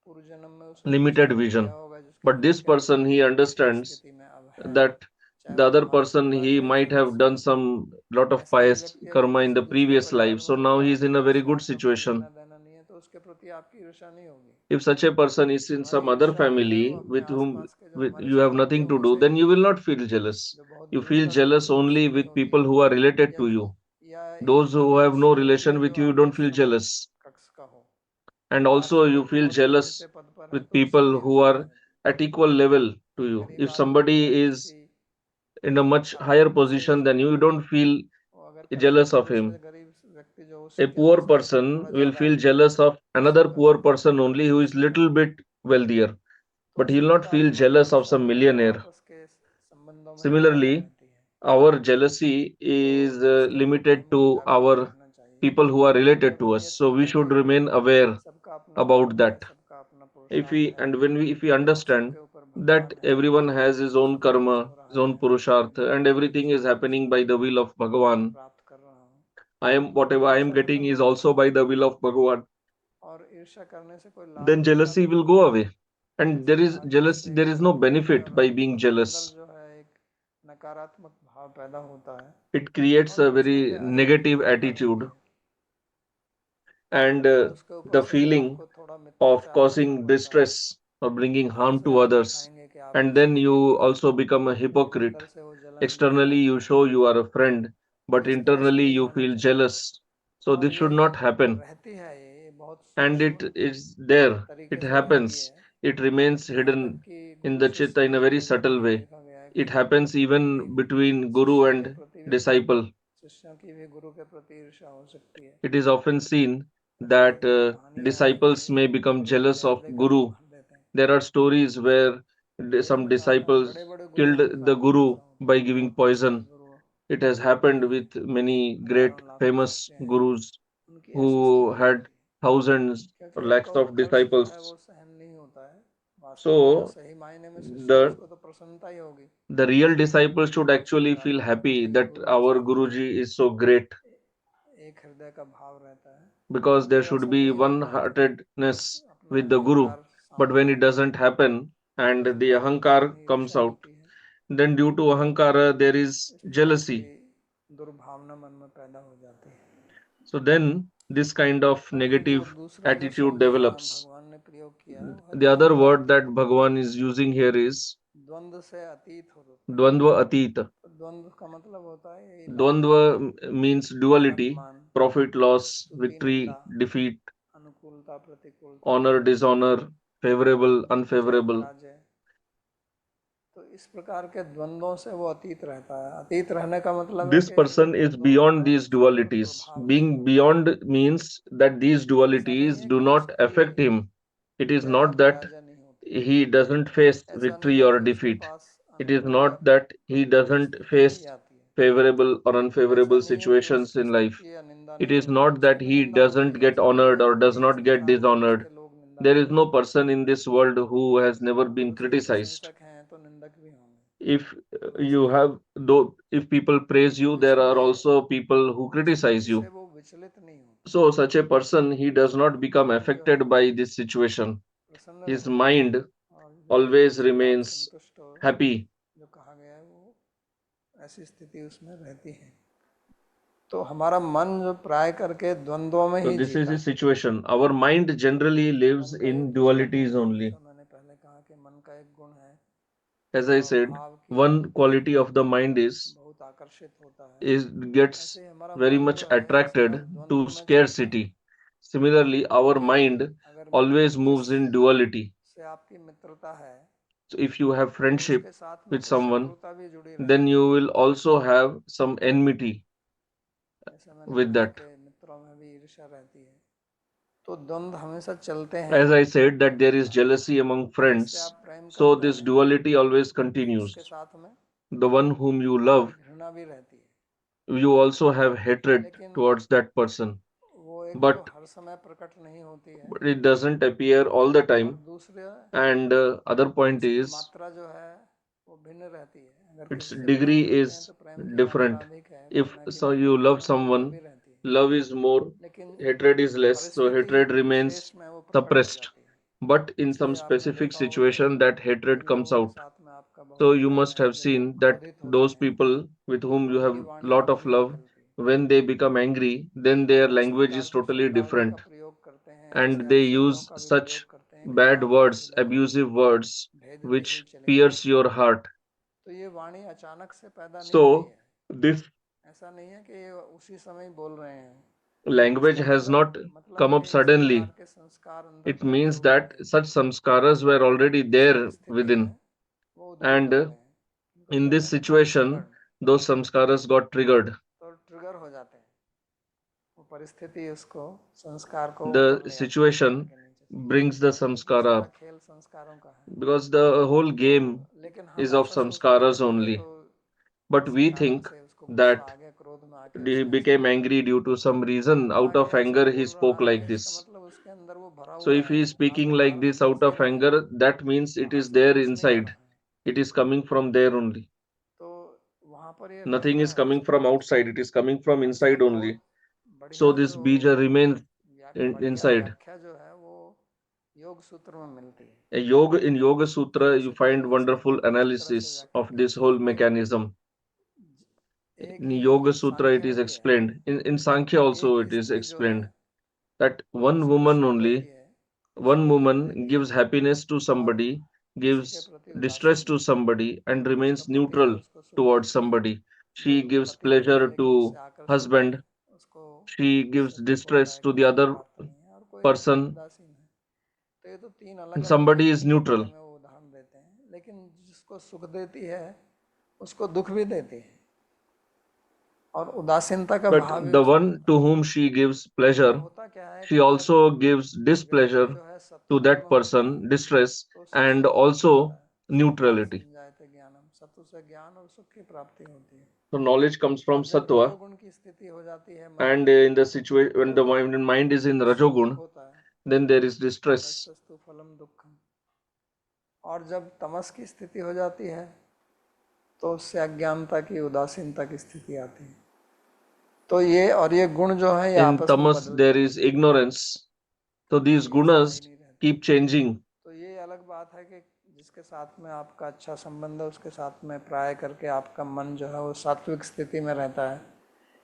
पूर्व जन्म में उसने कुछ limited कर्म vision. किया होगा जिसके But this फल के person, he ये understands स्थिति में अब है, that चाहे the वो other हमारे person, परिवार he के might have सदस्य done हैं। some lot of ऐसा ही pious व्यक्ति अगर karma in किसी the दूसरे previous परिवार life. में So now होगा he is in a जिसके very good साथ हमको situation. लेना देना नहीं है, तो उसके प्रति आपकी ईर्ष्या नहीं होगी। If such a person is in some हमारी other ईर्ष्या जो है वो family अपने with whom आसपास के जो with हमारे you have सहयोगी nothing हैं to do, उनसे then ही you will होगी, not feel jealous. जो बहुत You दूर feel का है jealous उनसे only नहीं with होगी, people who are related या to जो you. या एक Those ऐसा who भी have no सहयोगी relation है with जो you, you आपके don't feel सम jealous. कक्ष का हो, And आपसे also कोई you feel बहुत ही नीचे jealous पद पर है with तो उससे people भी who ईर्ष्या नहीं are होती। at equal level to you. गरीब If आदमी जो है somebody is किसी in a much higher आश्रम से position than you don't feel वो अगर कहे कि jealous of दूसरे him. गरीब व्यक्ति जो A उसकी poor अपेक्षा person थोड़ा will ज्यादा feel है jealous of उससे another पैसा poor कमा person रहा है only तो who is उससे little ज्यादा, bit wealthier, तो but he इसी will not प्रकार feel हमारी jealous of ईर्ष्या some जो है वो millionaire. आपस के संबंधों में ही ज्यादा Similarly, रहती है। our jealousy is तो इसके प्रति limited हमको to जागरूक our रहना चाहिए, people who are related और to हम us. ये So we should समझेंगे कि remain aware सबका अपना about कर्म है, that. सबका अपना If पुरुषार्थ we है, and when we if we और understand सबके ऊपर that भगवान है, everyone has his own सब कुछ karma, हो his रहा own है, purusharth, मैं and केवल everything ईश्वर is की happening इच्छा by the will of को Bhagavan. प्राप्त कर रहा हूँ, I am तो whatever I am ईर्ष्या getting खत्म is होगी। also by the will of Bhagavan. और ईर्ष्या करने से कोई लाभ Then नहीं होता, jealousy will go away. And there is jealousy, जिससे there is no benefit by being अंदर jealous. जो है एक नकारात्मक भाव पैदा होता है It creates और a दूसरे very के अधिक negative मित्रता रहती attitude है, and और उसके ऊपर the से फिर feeling आपको थोड़ा of मिथ्याचार करना causing पड़ता है। distress or bringing बाहर harm से to आप others. दिखाएंगे कि आप And मेरे then मित्र you हैं, also become a लेकिन hypocrite. अंदर से वो जलन भरे Externally, रहते you हैं। show you are a friend, but इस तरह से internally, नहीं you होना feel चाहिए, jealous. So, और this should ये not happen. रहती है, ये बहुत And सूक्ष्म it is there, तरीके it से रहती happens, है। it remains यहाँ तक hidden कि in गुरु the chitta शिष्य in a के very बीच में subtle भी way. देखा गया है It कि happens कभी even between guru शिष्यों के and प्रति भी disciple. शिष्यों की भी गुरु के प्रति ईर्ष्या हो सकती है। It is often seen ऐसी that कहानियां हैं disciples कि may become गुरु jealous जहर of देकर के guru. मार देते हैं। There are stories where तो इस some प्रकार का disciples बड़े बड़े गुरु killed हमेशा the guru ऐसा होता by है, giving बहुत महान poison. Guru It has happened with many great हजारों लाखों famous शिष्य हैं, gurus उनकी ऐसी who स्थिति had होती है, thousands or क्योंकि lakhs उनका वो of कष्ट जो है disciples. वो सहन नहीं होता है। वास्तव में जो So सही मायने में शिष्य है the उसको तो प्रसन्नता ही होगी the real disciples should कि मुझसे actually feel प्राप्त करने happy के लिए that गुरु our अच्छा है। Guruji is so great, एक हृदय का भाव रहता है, because there परंतु should ऐसा be नहीं one होता है, heartedness अपना with the Guru. अहंकार But सामने when it आता है, doesn't happen and इस the प्रकार की ahankar पुरानी comes ईर्ष्या out, होती है, then due to ahankara there is इस प्रकार की jealousy. दुर्भावना मन में पैदा हो जाती है। So then this kind of बाकी वो negative दूसरा जो attitude शब्द यहाँ develops. भगवान ने प्रयोग किया है वह The other word that द्वंद्वातीत, Bhagavan is using here is द्वंद्व से अतीत होता है। Dvandva Atita. तो द्वंद्व का मतलब होता है यही लाभ Dvandva means मान duality, अपमान, profit, loss, स्तुति निंदा, victory, defeat, अनुकूलता प्रतिकूलता, honor, dishonor, favorable, जय unfavorable. पराजय। तो इस प्रकार के द्वंद्वों से वो अतीत रहता है। अतीत रहने का मतलब है This कि person is दोनों beyond का these उसके ऊपर dualities. प्रभाव नहीं Being होता। beyond means that these ऐसा नहीं dualities है do कि not उसकी affect him. It is जय not that पराजय नहीं होती, he doesn't face ऐसा नहीं victory है or कि उसके defeat. पास It is अनुकूल या not that he प्रतिकूल doesn't स्थिति नहीं face आती है, favorable or ऐसा unfavorable नहीं है कि situations उसकी in life. स्तुति या निंदा It नहीं is होती, not उसकी that भी he निंदा doesn't होती है। get ऐसा नहीं honored है or कि does नीच not get निराधार dishonored. उसके लोग निंदा There is करते no हैं। person in this world who has never been गुरु से criticized. प्रशंसक हैं तो निंदक भी होंगे, If ऐसा you है। have, though, if people praise you, तो there are इसलिए also people who इस criticize स्थिति से you. वो विचलित नहीं होता, So such a person, he does उसका not become मन जो है affected by this situation. प्रसन्न His रहता है, mind और जो always जिससे बात remains संतुष्ट हो, happy. जो कहा गया है वो ऐसी स्थिति उसमें रहती है। तो हमारा मन जो प्राय करके द्वंद्वों में So ही this is जीता the है। situation. Our mind generally lives मन का in एक अच्छा गुण dualities है, only. जैसा मैंने पहले कहा कि मन का एक गुण है As कि I वह said, भाव की one प्रति quality of the mind बहुत आकर्षित होता है। is gets ऐसे ही हमारा very मन much जो है ये सदा attracted द्वंद्व to में चलता है, scarcity. Similarly, our कि mind अगर always moves in duality. जिससे आपकी मित्रता है So if you have तो friendship उसके साथ में with कुछ someone, शत्रुता भी जुड़ी then रहती है। you will also have some enmity जैसा मैंने with कहा that. कि मित्रों में भी ईर्ष्या रहती है, तो द्वंद्व हमेशा चलते हैं। As I said, that there is jealousy among जिससे friends, आप प्रेम so करते this हैं duality always उसके continues. साथ में The one whom you आपकी love, घृणा भी रहती है, you also have hatred लेकिन towards that person. वो but हर समय प्रकट नहीं होती है, it doesn't appear all the time. दूसरा And other point is मात्रा जो है वो भिन्न रहती है। अगर its किसी से degree प्रेम करते हैं is तो प्रेम की मात्रा different. अधिक है, If करुणा की so मात्रा you love कम someone, भी रहती है, love is more, लेकिन hatred is less, so परिस्थिति hatred remains विशेष में वो प्रकट हो suppressed. जाती है। But in some इसलिए आपने specific देखा हो situation कि that hatred जिन comes लोगों के out. साथ में आपका बहुत So you प्रेम must है, have जो seen जब that क्रोधित होते those हैं people with whom तो you have उनकी वाणी lot of अलग love, निकलती है। when they become angry, then their वो इस language प्रकार is से totally शब्दावली का different, प्रयोग करते हैं, and ऐसे they अपशब्दों use का भी such प्रयोग करते हैं कि bad आपको words, सीधा abusive words, भेदते ही which चले pierce जाएंगे। your heart. तो ये वाणी अचानक से पैदा नहीं हुई So है, this ऐसा नहीं है कि ये उसी समय बोल रहे हैं। language इसका has not मतलब come up कि इस प्रकार suddenly. के संस्कार अंदर It पहले means हुए that थे, such samskaras were और अब already इस there परिस्थिति में within, वो उद्भूत and हो रहे हैं। इनको in कहते this हैं कि वो situation, those samskaras got triggered. तो ट्रिगर हो जाते हैं, वो परिस्थिति उसको संस्कार को The ऊपर ले आती है पैर situation के नीचे से, brings the क्योंकि samskara सारा up, खेल संस्कारों का है। because the whole game तो लेकिन हम is of ऐसा सोचते हैं कि samskaras नहीं ये only. तो But किसी we कारण think से उसको गुस्सा that आ गया, क्रोध में आके he उसने ऐसा became बोल angry दिया। due to some reason. तो Out आगे of ऐसा anger, he बोल spoke रहा है, like इसका this. मतलब उसके अंदर वो भरा So हुआ if he है, is speaking bar like bar this हम out of खेल रहे हैं, anger, that means it is बाहर से तो there कुछ नहीं हो inside. रहा है। It is coming from there only. तो वहाँ पर ये Nothing रहता is है coming उसका। from outside, it is coming from और इसका inside बहुत only. So बढ़िया this जो bija remains बढ़िया inside. व्याख्या जो है वो योग सूत्र में मिलती है। In Yoga Sutra, योग you सूत्र find में इसकी wonderful बहुत अच्छी तरह से analysis व्याख्या of की this गई है whole कि mechanism. एक In he Yoga Sutra, it Sankhya is में भी है explained. In Sankhya कि also, एक it ही is स्त्री जो है explained that वो one किसी को woman सुख देती only, है, one किसी को दुख woman देती gives है, happiness to और somebody, किसी के gives प्रति distress उदासीन to है। somebody, and जिसका remains पति है neutral उसको सुख towards देती है, somebody. जो She gives पति नहीं है pleasure लेकिन उससे to आकर्षित है, husband, उसको she gives उससे दुख होता distress है to कि the उसको other प्राप्त नहीं है, और कोई person, उदासीन है। तो ये तो तीन अलग and अलग somebody is व्यक्तियों के बारे neutral. में वो उदाहरण देते हैं, लेकिन जिसको सुख देती है उसको दुख भी देती है, और उदासीनता का But भाव भी the उसमें one होता to है। whom she gives तो pleasure, होता क्या है कि she अगर also gives व्यक्ति displeasure जो है to सत्व गुण that में होता है person, distress, तो उसे and सुख प्राप्त होता also है। सत्वात् neutrality. संजायते ज्ञानम, सत्व से ज्ञान और सुख की प्राप्ति होती है। So knowledge comes from और जब sattva, रजोगुण की स्थिति हो जाती है मन and में in the situation when the तो mind is in उससे दुख rajogun, होता है, then there is distress. रजसस्तु फलम दुखम। और जब तमस की स्थिति हो जाती है तो उससे अज्ञानता की, उदासीनता की स्थिति आती है। तो ये गुण जो है ये In आपस में tamas बदलते there हैं, is ignorance. So these ये स्थायी gunas नहीं रहते। keep changing. तो ये अलग बात है कि जिसके साथ में आपका अच्छा संबंध है उसके साथ में प्राय करके आपका मन जो है वो सात्विक स्थिति में रहता है,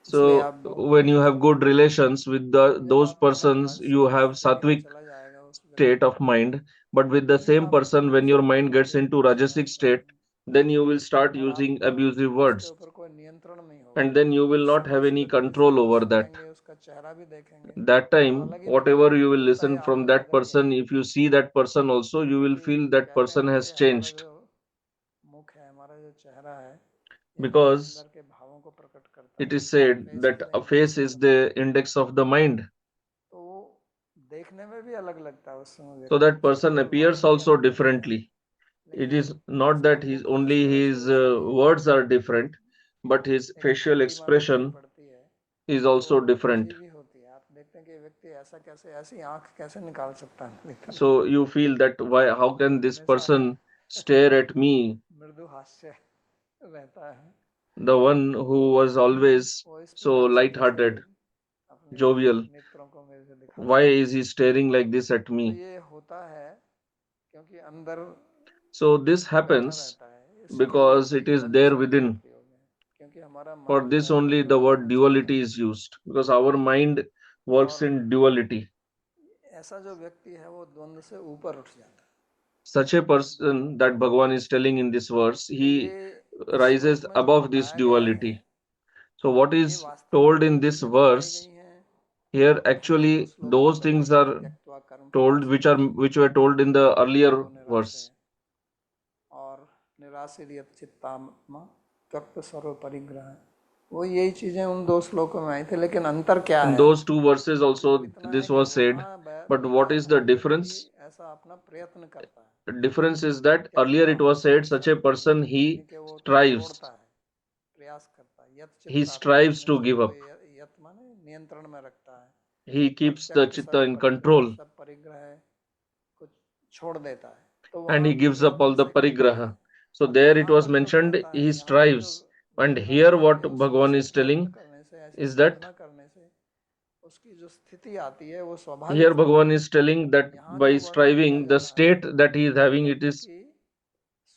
इसलिए So आप when you have good relations with जब those आपका मन persons, you राजसिक have स्थिति में sattvic चला जाएगा उस state व्यक्ति of का, mind. But with the तभी same आप person, when your दूसरों के mind gets प्रति into rajasic सहन state, करेंगे, then you will start और using आपको abusive उसके words, ऊपर कोई नियंत्रण नहीं होगा। and then you will उस not समय have उस any व्यक्ति से control जो over that. सुनेंगे उसका चेहरा भी देखेंगे That तो time, अलग ही whatever दिखेगा, you will लगता है listen from आपने that बदल गया। person, if you see that person also, you will क्योंकि feel that कहते हैं person ना कि has हमारा changed. जो मुख है, हमारा जो चेहरा है, ये हमारे Because अंदर के भावों को प्रकट करता it है। is said face is that the a index face of is the the mind. index of the mind. तो वो देखने में भी अलग लगता है उस समय So व्यक्ति, that उसकी person केवल appears वाणी ही also अलग लगती है, differently. It लेकिन is not उसका that he's मुख जिस only तरह से his उसकी words are different, but his एक facial प्रतिमा दिखाई expression पड़ती है is तो also वो different. अजीब ही होती है। आप देखते हैं कि व्यक्ति ऐसा कैसे, ऐसी आंख कैसे निकाल सकता है भीतर, So you feel that why, how can this हमेशा person stare at me, मृदु हास्य रहता है। the one तो who was always वो इस so प्रकार से कैसे light-hearted, अपने jovial? नेत्रों को मेरे से दिखा Why सकता is he staring like this at है। तो me? ये होता है क्योंकि अंदर So this बैठा happens रहता है, इसके लिए because it is द्वंद्व there शब्द का within. प्रयोग है, क्योंकि हमारा For मन जो this है वो only the द्वंद्वों word में चलता duality है। is used, because our mind works और in duality. ऐसा जो व्यक्ति है वो द्वंद्व से ऊपर उठ जाता है। Such a person that Bhagavan is telling in this verse, तो he ये इस श्लोक rises में जो above this बताया गया है duality. So what ये is वास्तव में told वही in this चीजें बताई verse गई हैं here, जो पहले दो actually श्लोकों में those बताई things गई हैं, are त्यक्त्वा कर्म told फलाशय which were told in the earlier echo निराशय verse. और निराशित यत् चित्तात्मा त्यक्त सर्व परिग्रह, वो यही चीजें उन दो श्लोकों में आई थी, लेकिन अंतर क्या In है? those two verses अंतर also इतना है this कि was said, वहाँ but what बताया is था the कि व्यक्ति difference? ऐसा अपना प्रयत्न करता है, The difference is that earlier त्यक्त्वा it was said such a serve person परिग्रह, he यानी कि वो strives, छोड़ता है, प्रयास करता है। यत् he चित्त आत्मा strives अपने to चित्त give को up. यत् माने नियंत्रण में रखता है, he keeps the chitta in control सब परिग्रह को छोड़ देता है, तो and वहाँ he gives up all प्रयत्न the से करता parigraha. है। So अब there it यहाँ was पर जो mentioned कहता है, he यहाँ पर जो strives. And बोलना here है what कि उसमें Bhagavan से is प्रयत्न telling करने से, ऐसी is that साधना करने से उसकी जो स्थिति आती है वो स्वाभाविक here स्थिति Bhagavan है। is telling that यहाँ by जो वर्णन किया striving, जा the रहा है state that he is वो having, it व्यक्ति is की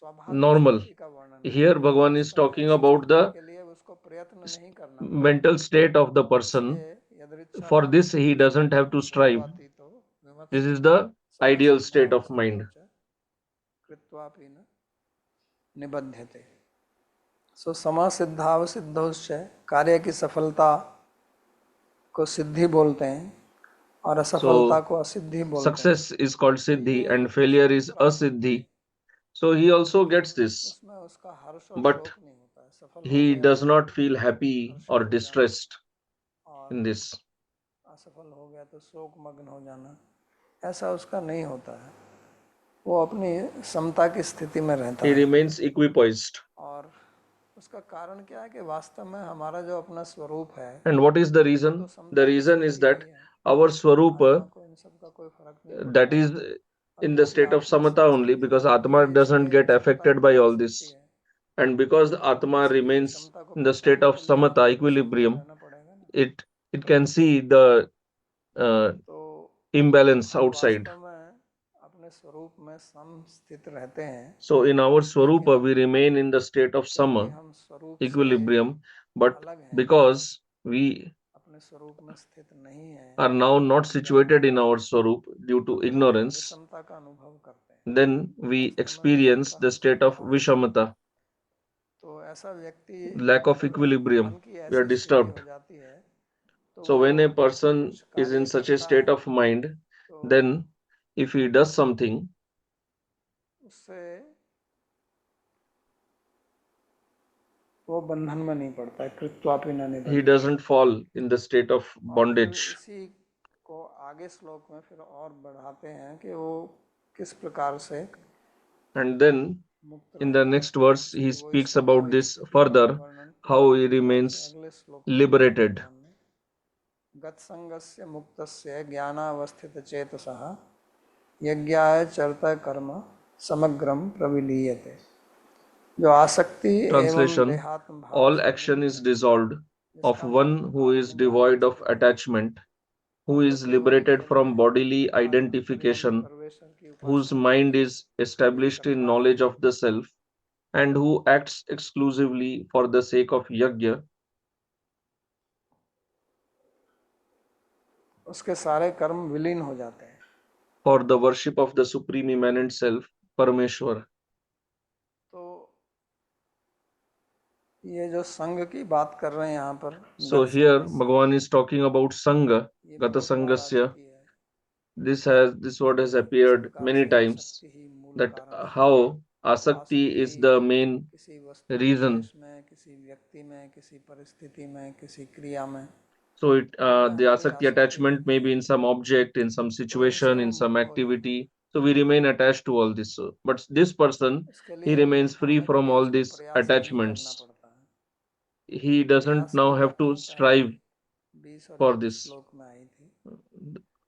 स्वाभाविक normal. स्थिति का वर्णन कर Here रहा है। Bhagavan is वास्तव में talking ऐसी about स्थिति the के लिए उसको प्रयत्न नहीं करना mental state of the पड़ेगा। person. इसलिए For यदृच्छानां this he doesn't have to strive. पूर्वातीतो This विमत्सरो is the ideal state समसिद्धाव of सिद्धौ mind. च कृत्वापि न निबध्यते। सो समसिद्धाव सिद्धौश्च कार्य की सफलता को सिद्धि बोलते हैं और असफलता So को असिद्धि बोलते हैं। success is called तो siddhi ये and failure उसको is प्राप्त होती asiddhi. है। So he also gets this, उसमें उसका हर्ष और but शोक नहीं होता है। सफल हो he गया does तो not feel happy Harshit or हो जाना distressed और in this. असफल हो गया तो शोक मग्न हो जाना, ऐसा उसका नहीं होता है। वो अपनी समता की स्थिति में रहता He है। remains equipoised. और उसका कारण क्या है कि वास्तव में हमारा जो अपना स्वरूप है And what is the वो तो reason? समता The की reason is स्थिति that ही है। our swarupa, आत्मा को इन सब का कोई फर्क नहीं that पड़ता is और in the क्योंकि state of आत्मा samatha only, समस्थिति because रहती Atma है doesn't इसलिए get समता affected की by रह all सकती this. है। And because Atma इसलिए remains समता को in the state पहचानने of के लिए samatha, हमें भी समता equilibrium, रहना पड़ेगा ना। it can see the तो imbalance हम outside. वास्तव में अपने स्वरूप में समस्थित रहते हैं, So in our लेकिन swarupa, we remain in the state of क्योंकि sama, हम स्वरूप से equilibrium, but अलग हैं, because we अपने स्वरूप में स्थित नहीं हैं, are now not अज्ञान situated in में, our swarup due तो to हम ignorance, विषमता का अनुभव करते हैं। then we वास्तव में experience विषमता the हम state सबको of होती है। vishamata, तो ऐसा व्यक्ति lack of जब मन equilibrium. की We are ऐसी स्थिति हो disturbed. जाती है तो So वो when a person कुछ is in कार्य such a करता state है of mind, तो then if he does something, उससे वो बंधन में नहीं पड़ता है। कृत्वापि न he निबध्यते। doesn't fall in the state of और फिर bondage. इसी को आगे श्लोक में फिर और बढ़ाते हैं कि वो किस प्रकार से And then मुक्त in the रहता है। next verse, he उसकी वही speaks about स्वाभाविक this स्थिति का further, वर्णन how he पूरा फिर remains अगले श्लोक में liberated. भगवान ने गतसंगस्य मुक्तस्य ज्ञानावस्थित चेतसः यज्ञाय चरत कर्म समग्रम प्रविलीयते। जो आसक्ति एवं Translation: देहात्म भाव all से action मुक्त is है, dissolved of जिसका one मुक्त who भाव is निधान devoid of स्थित है attachment, who और जो is केवल liberated निर्गुण from है bodily और हरिओम identification, परमेश्वर की whose उपासना mind is भी established in करता है, knowledge of the self, and who acts exclusively for the sake of yajna, उसके सारे कर्म विलीन हो जाते हैं। for the worship of the supreme immanent self, Parameshwar. तो ये जो संघ की बात कर रहे हैं यहाँ पर, So गत here संगस्य, Bhagavan is talking about Sangha, ये Gata बहुत बार आ Sangasya. चुकी है This word has कि किस appeared प्रकार many से times, आसक्ति ही मूल that कारण है। how वो asakti आसक्ति is the main किसी वस्तु reason. विशेष में, किसी व्यक्ति में, किसी परिस्थिति में, किसी क्रिया में, So इनमें the हमारी asakti आसक्ति attachment रहती may है, be in some object, in some तो इनसे situation, वो in some मुक्त हो जाना। activity. So we remain attached to all this. But this person, इसके he लिए remains free हमें from कभी all इसको these प्रयास नहीं करना attachments. पड़ता है। He doesn't प्रयास now की have बात to यहाँ पहले strive 20 और for 21 this. श्लोक में आई थी,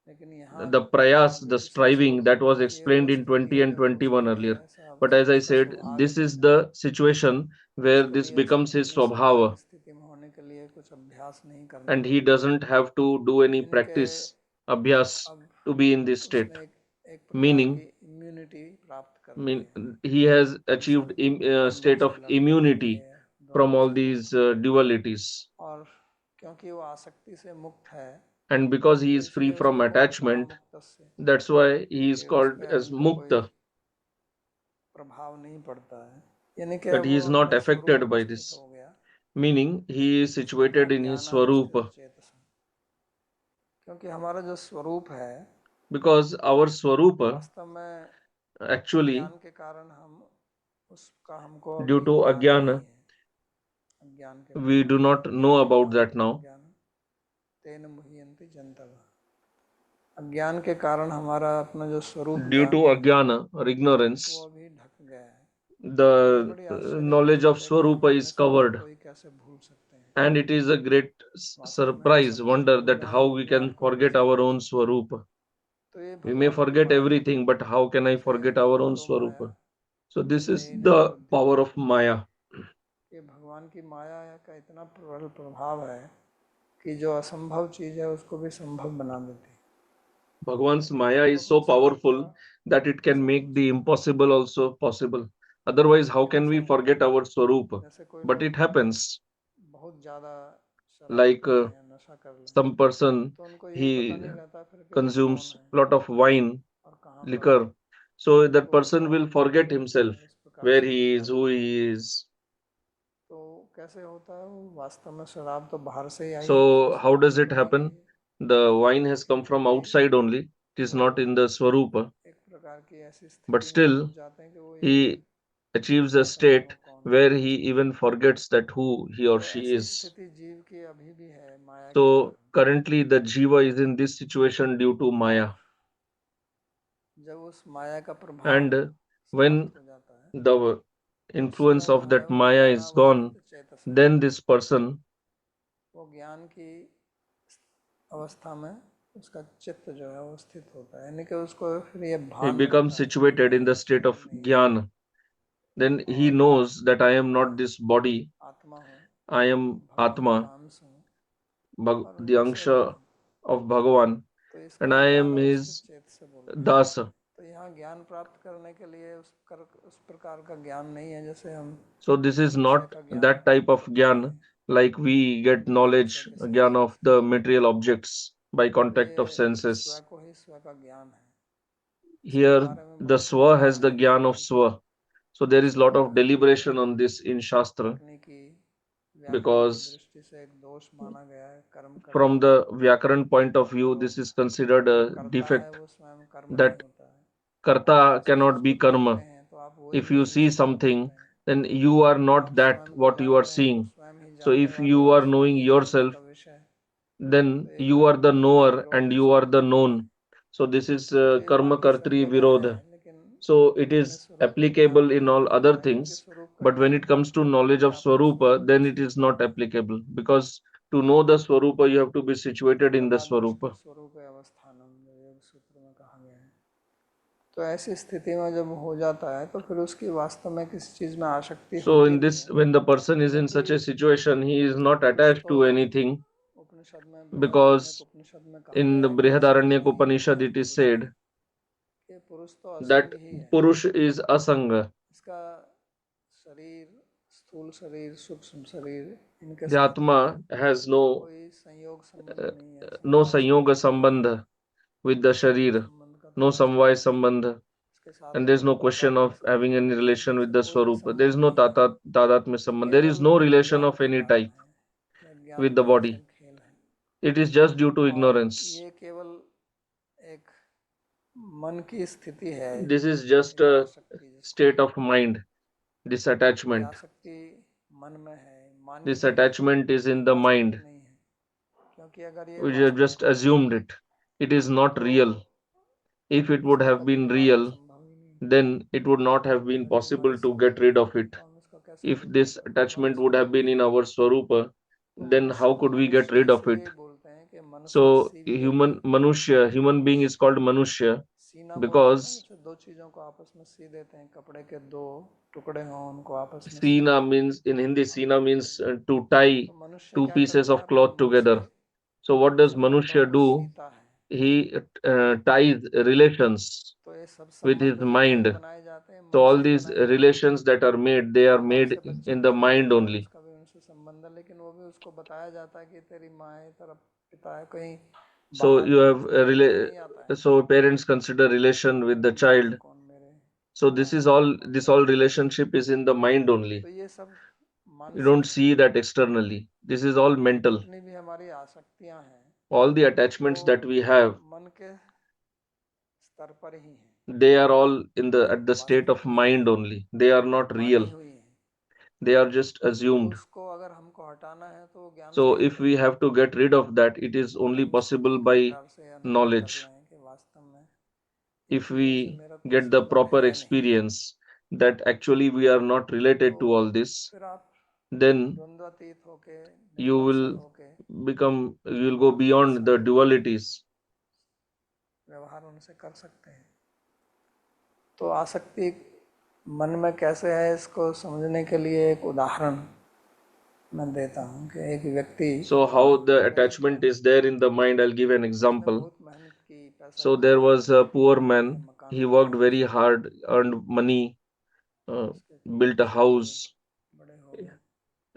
लेकिन यहाँ The prayas, अभी the पिछले striving, श्लोक में that was बोला ये वो explained in स्थिति 20 है and जो पुरुष 21 के लिए earlier. ऐसा But as I उसका said, स्वाभाविक this is होता है the situation और where उसके this लिए becomes his अपनी स्वाभाविक swabhava, स्थिति में होने के लिए कुछ अभ्यास नहीं करना and he पड़ता। doesn't have to do any यानी कि practice, abhyas, अब to be in this state. उसने एक प्रकार की Meaning, इम्यूनिटी प्राप्त कर ली है he has इन achieved सब द्वंद्वों state से of लड़ने के लिए, immunity from द्वंद्वों all से these मुक्त होने के लिए। dualities. और क्योंकि वो आसक्ति से मुक्त है And because he तो is free इसलिए from उसको बोलते हैं attachment, अमुक्त से, that's why he is कि उस called पे as इनका कोई mukta, प्रभाव नहीं पड़ता है। यानी कि that he वो is not अपने स्वरूप affected में by स्थित this. हो गया, Meaning, he is जिसको कहा situated in his ज्ञान अवस्थित swarupa. चेतस। क्योंकि हमारा जो स्वरूप है Because our swarupa, वास्तव में actually, अज्ञान के कारण हम उसका हमको due अभी to ज्ञान नहीं ajnana, है। अज्ञान के we कारण do not know अज्ञान about that now. अज्ञान तेन मुह्यन्ति जन्तवः। अज्ञान के कारण हमारा अपना जो स्वरूप Due ज्ञान to है ajnana or वो ignorance, अभी ढक गया है। ये the बड़ी आश्चर्य की knowledge of बात है कि हम swarupa अपने is स्वरूप covered. को ही कैसे भूल सकते हैं। And it is a great surprise, wonder that how we can forget our own Swarupa. We may forget everything, but how can I forget our own Swarupa? So this is the power of Maya. कि भगवान की माया का इतना प्रबल प्रभाव है कि जो असंभव चीज है उसको भी संभव बना देती है. Bhagwan's Maya is so powerful that it can make the impossible also possible. Otherwise, how can we forget our Swarupa? But it happens. बहुत ज्यादा शराब Like पी लें या नशा कर लें some person, तो उनको ये he पता नहीं रहता फिर कि वो consumes कौन है lot of wine, और कहाँ पर liquor. So that तो person will कौन forget himself, इस प्रकार where से he is, दिखाई who देता है. he is. तो कैसे होता है वो वास्तव में शराब तो बाहर से ही आई है, उसको So how does समाप्त it करने की happen? The wine has come from outside only. It is not in the Swarupa. एक प्रकार की ऐसी But स्थिति में still, पहुंच जाते हैं कि वो ये भी he achieves भूल a जाते हैं कि state वो कौन है. where he even forgets that who he or तो she ऐसी is. स्थिति जीव की अभी भी है माया के So कारण. currently the Jiva is in this situation due to Maya. जब उस माया का प्रभाव And when समाप्त हो जाता है the तो influence स्वयं of है that वो Maya is gone, ज्ञानावस्थित चेतस है. then this person, वो ज्ञान की अवस्था में उसका चित्त जो है वो स्थित होता है, यानी कि उसको फिर ये he भान becomes रहता है कि situated मैं in the state of शरीर नहीं Jnana. Then he और knows that I am not this body, आत्मा हूँ, I am भगवान Atma, का अंश हूँ और the उनका सेवक Angsha हूँ. of Bhagavan, तो इसको and I ज्ञान am अवस्थित his चेत से बोलते हैं. Dasa. तो यहाँ ज्ञान प्राप्त करने के लिए उस प्रकार का ज्ञान नहीं है जैसे हम So this is विषय not का ज्ञान that type of करते Gyan, हैं like we get बिना विषय knowledge, के Gyan संबंध of से. the material objects by तो contact of ये senses. स्व को ही स्व का ज्ञान है. इसके Here बारे में the बहुत Swa विचार has the है Gyan of कि Swa. So there किस is lot of प्रकार deliberation on this in Shastra, तकनीकी व्याकरण की because दृष्टि से एक दोष माना गया है कर्म करने from में. the Vyakaran point of view, this is considered जो a करता है defect, वो स्वयं कर्म नहीं that होता है. आप Karta किसी चीज cannot को be देखते Karma. हैं तो आप वही If you see दृश्य को something, देखते हैं. then you are not आप that स्वयं को what you are जानते हैं तो seeing. स्वयं ही So जानने if वाले you और are स्वयं knowing ही जानने yourself, का विषय. तो then ये you are कर्म the कर्तरी knower विरोध and you इसको are the बोलते हैं. known. So this is तो ये karma बाकी सब kartri जगह है virodha. लेकिन So it अपने is स्वरूप का ज्ञान applicable in नहीं all हो other पाता है क्योंकि things, स्वरूप का but when it ज्ञान comes to knowledge है of अपने स्वरूप Swarupa, को then it is सीखना. not applicable, because to know the Swarupa, you have to be situated in the तदात्मष्टि Swarupa. स्वरूप अवस्थानम जो योग सूत्र में कहा गया है. तो ऐसी स्थिति में जब हो जाता है तो फिर उसकी वास्तव में किसी चीज में आसक्ति So होती in नहीं this, है. when the person is in क्योंकि such a situation, he is not पुरुष attached तो to anything, उपनिषद में बृहदारण्यक because उपनिषद में कहा in गया the है कि असंग Brihadaranyaka ही Upanishad है it is पुरुष. said ये पुरुष तो that असंग ही है. Purush is Asanga. इसका शरीर, स्थूल शरीर, सूक्ष्म शरीर, इनके The साथ Atma has no कोई संयोग संबंध नहीं है, no समवाय Sanyoga संबंध नहीं है. Sambandha with the संयोग Sharir, संबंध का तो no प्रश्न Samvay ही नहीं है. Sambandha, इसके साथ and में there is कोई no question तादात्म्य of having संबंध any नहीं है, relation with इनसे the कोई भी Swarupa. There is संबंध no नहीं है. Tadatmya ये Sambandha. There is केवल no relation अज्ञान of के any कारण type है. ये अज्ञान with the का ही body. सब खेल है. It is just due to और ignorance. ये केवल एक मन की स्थिति है. This is just ये a आसक्ति जिसको state बोलते of mind, हैं, ये disattachment. आसक्ति मन में है, मानी This हुई है, attachment is ये in the वास्तविक mind. नहीं है. क्योंकि अगर ये We have वास्तविक just होती assumed it. It is not तो real. If it would इसका have कभी been निवारण real, संभव ही नहीं. then it would not have been अगर ये हमारी possible to get स्वभाव rid नहीं of है it. तो हम इसको कैसे If दूर कर this सकते हैं, हमारी attachment would have स्वभाव been नहीं in है. our Swarupa, तो then how मनुष्य could we get मनुष्य rid of इसीलिए it? बोलते हैं कि मनुष्य So CV human Yogi. Manushya, human being is called Manushya सीना बोलते हैं ना, because जैसे दो चीजों को आपस में सी देते हैं, कपड़े के दो टुकड़े हों उनको आपस में सी Sina means in Hindi, Sina means to tie तो मनुष्य two क्या pieces करता है, of अपने cloth मन से together. So what does संबंधों Manushya को do? सीता है. He ties relations तो ये सब with his संबंध जितने भी mind. बनाए जाते हैं So मन all से ही these बनाए जाते हैं. relations that are made, they are माँ made से बच्चा in the पैदा mind होता है, only. उसका भी उनसे संबंध है, लेकिन वो भी उसको बताया जाता है कि तेरी माँ है, तेरा पिता है, कहीं So बाहर you have खुला तौर पे नहीं आता है so parents consider relation with the कि ये child. कौन मेरे So पिता this हैं, is ये all, कौन this मेरी all माँ है. relationship is in the mind only. तो ये सब You don't मानसिक है. see that externally. This is all mental. जितनी भी हमारी आसक्तियां हैं All the वो attachments that we have, मन के स्तर पर ही हैं, they are all in the at the state of वास्तविक नहीं mind है, only. They are not मानी real. हुई है. They are just तो assumed. उसको अगर हमको हटाना है तो ज्ञान से So ही if we हटेगा. have to get rid of that, it is अगर only हम इसको possible ठीक by प्रकार से अनुभव कर knowledge. लें कि वास्तव में इन If चीज़ों से we मेरा कोई get the संबंध proper है नहीं, experience that actually we are not तो related to all this, फिर आप then द्वंद्वातीत होके, you निष्पक्ष will होके you will go beyond the dualities. व्यवहार उनसे कर सकते हैं। तो आसक्ति मन में कैसे है इसको समझने के लिए एक उदाहरण मैं देता हूँ कि एक व्यक्ति So how the attachment is there in the mind, I'll give an उसने example. बहुत मेहनत की, पैसा So there कमाया, was a poor बढ़िया man. मकान He worked बनाया, very hard, earned money, उसके built a बच्चे भी house, बड़े हो गए,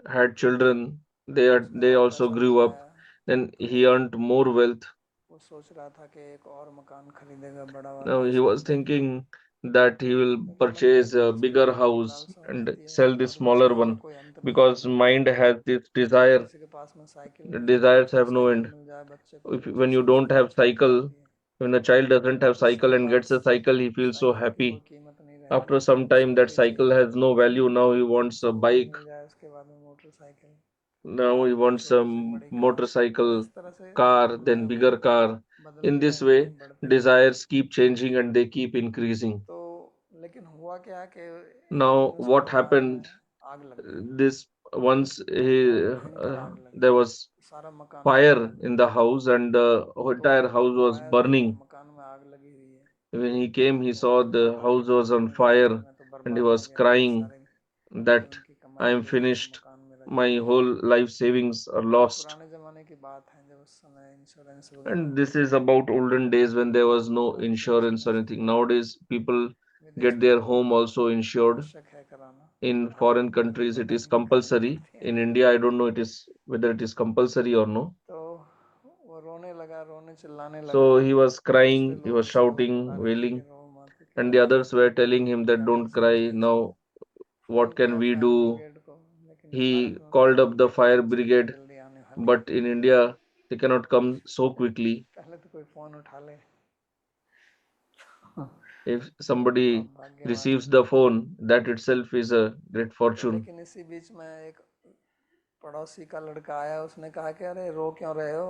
had children. उसने They और also पैसा grew up. कमाया, Then he earned more wealth. वो सोच रहा था कि एक और मकान खरीदेगा बड़ा वाला, Now he इसको was thinking that he will लेकिन मन में purchase तो a कुछ bigger अंतराल house सा हो and जाती है sell the और smaller इच्छाओं का one, कोई अंत नहीं because होता। mind has this desire. किसी के पास में साइकिल The नहीं है, desires अच्छा have no साइकिल end. मिल जाए बच्चे को तो When खुशी you उसकी don't have बहुत छूट cycle, जाती है। when a child doesn't have कुछ cycle समय and बाद gets a cycle, he feels so cycle की कोई happy. कीमत नहीं रहती, After some time, that cycle scooty has no value. Now he wants a scooty bike. मिल जाए, उसके बाद में मोटरसाइकिल, Now he फिर wants a छोटी से बड़ी कार। motorcycle, इस तरह से car, दुनिया then वो bigger car. In बदलती this रहती way, है, बढ़ती रहती है। desires keep changing and they keep increasing. तो लेकिन हुआ क्या कि एक Now, दिन उसके what मकान में happened? आग लग गई, This once बहुत भयंकर आग लगी, there was सारा मकान जल fire गया। in the house and the तो entire house वो was आया, देखा burning. मकान में आग लगी हुई है, When he came, he कहने saw लगा the house was on कहने लगा कि fire मैं तो and he बर्बाद हो was गया, मेरी crying सारी that जीवन की I कमाई am गई, finished. मकान मेरा जल My गया। whole life savings are ये lost. पुराने ज़माने की बात है जब उस समय इंश्योरेंस वगैरह And this होते is थे, about olden days when there was no आज तो insurance or इंश्योरेंस anything. वगैरह Nowadays, people विदेश get में their तो home also insured. आवश्यक है कराना, In foreign यहाँ तो countries, it पता is नहीं करानी compulsory. पड़ती है In नहीं। India, I don't know whether it is compulsory or no. तो वो रोने लगा, रोने चिल्लाने लगा, So he was दूसरे crying, he लोग was उसको shouting, बता रहे थे कि wailing, रो मत, क्या and the है, others were telling him that क्या कर don't सकते cry. हैं इसमें। Now, फोन what can किया we फायर do? ब्रिगेड को, लेकिन भारत He में तो called fire up the brigade fire कुछ नहीं brigade, जल्दी आने वाली, but in India, they cannot come so quickly. पहले तो कोई फोन उठा ले। If तो आप somebody भाग्यवान receives हैं। the phone, that itself is a great तो fortune. लेकिन इसी बीच में एक पड़ोसी का लड़का आया, उसने कहा कि अरे रो क्यों रहे हो,